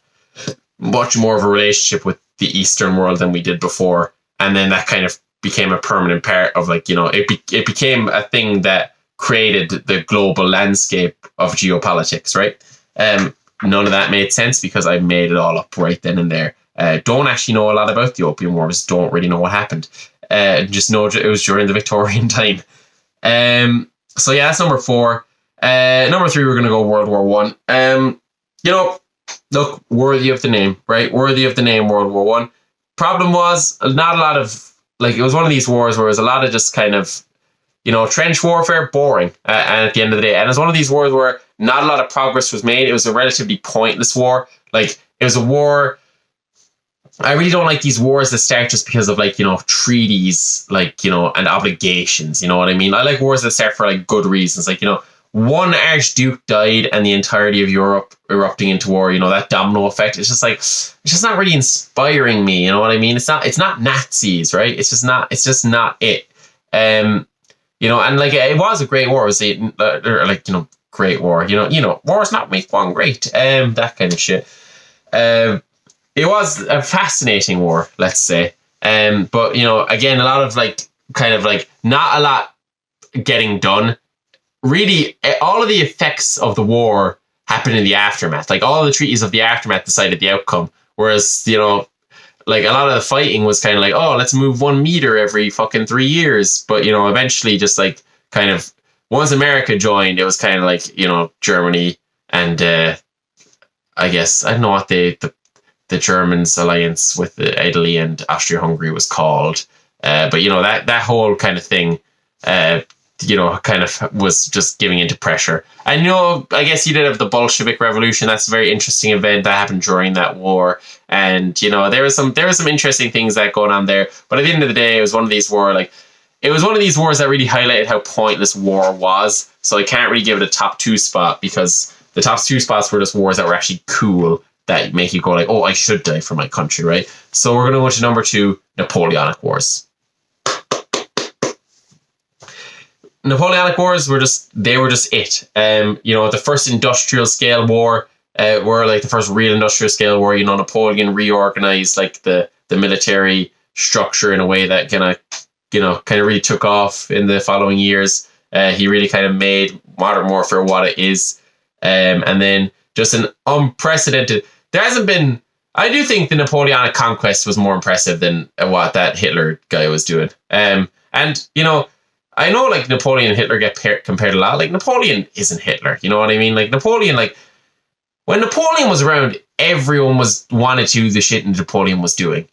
much more of a relationship with the Eastern world than we did before. And then that kind of became a permanent part of it became a thing that created the global landscape of geopolitics, right? None of that made sense because I made it all up right then and there. Don't actually know a lot about the Opium Wars. Don't really know what happened. Just know it was during the Victorian time. So yeah, that's number 4. Number 3, we're going to go World War One. Look, worthy of the name, right? Worthy of the name, World War One. Problem was not a lot of it was one of these wars where it was a lot of just kind of trench warfare, boring, and at the end of the day, and it was one of these wars where not a lot of progress was made. It was a relatively pointless war. It was a war. I really don't like these wars that start just because of treaties, and obligations. You know what I mean? I like wars that start for good reasons. One archduke died and the entirety of Europe erupting into war. That domino effect. It's just not really inspiring me. You know what I mean? It's not Nazis, right? It's just not it. And it was a great war. It was great war. Wars not make one great. That kind of shit. It was a fascinating war, let's say. But again, a lot of not a lot getting done. Really, all of the effects of the war happened in the aftermath. All of the treaties of the aftermath decided the outcome. Whereas, a lot of the fighting was kind of oh, let's move 1 meter every fucking 3 years. But, eventually just kind of once America joined, it was kind of Germany and I guess, I don't know what the Germans' alliance with Italy and Austria-Hungary was called. But, that whole kind of thing kind of was just giving into pressure. And, I guess you did have the Bolshevik Revolution. That's a very interesting event that happened during that war. And, there was some interesting things that going on there. But at the end of the day, it was one of these wars that really highlighted how pointless war was. So I can't really give it a top 2 spot, because the top 2 spots were just wars that were actually cool, that make you go like, oh, I should die for my country, right? So we're going to go to number 2, Napoleonic Wars. Napoleonic Wars were just it. The first industrial scale war, were like the first real industrial scale war. Napoleon reorganized like the military structure in a way that kind of really took off in the following years. He really kind of made modern warfare what it is. And then just an unprecedented. There hasn't been. I do think the Napoleonic conquest was more impressive than what that Hitler guy was doing. I know like Napoleon and Hitler get compared a lot. Like Napoleon isn't Hitler. You know what I mean? Like Napoleon, when Napoleon was around, everyone wanted to do the shit Napoleon was doing.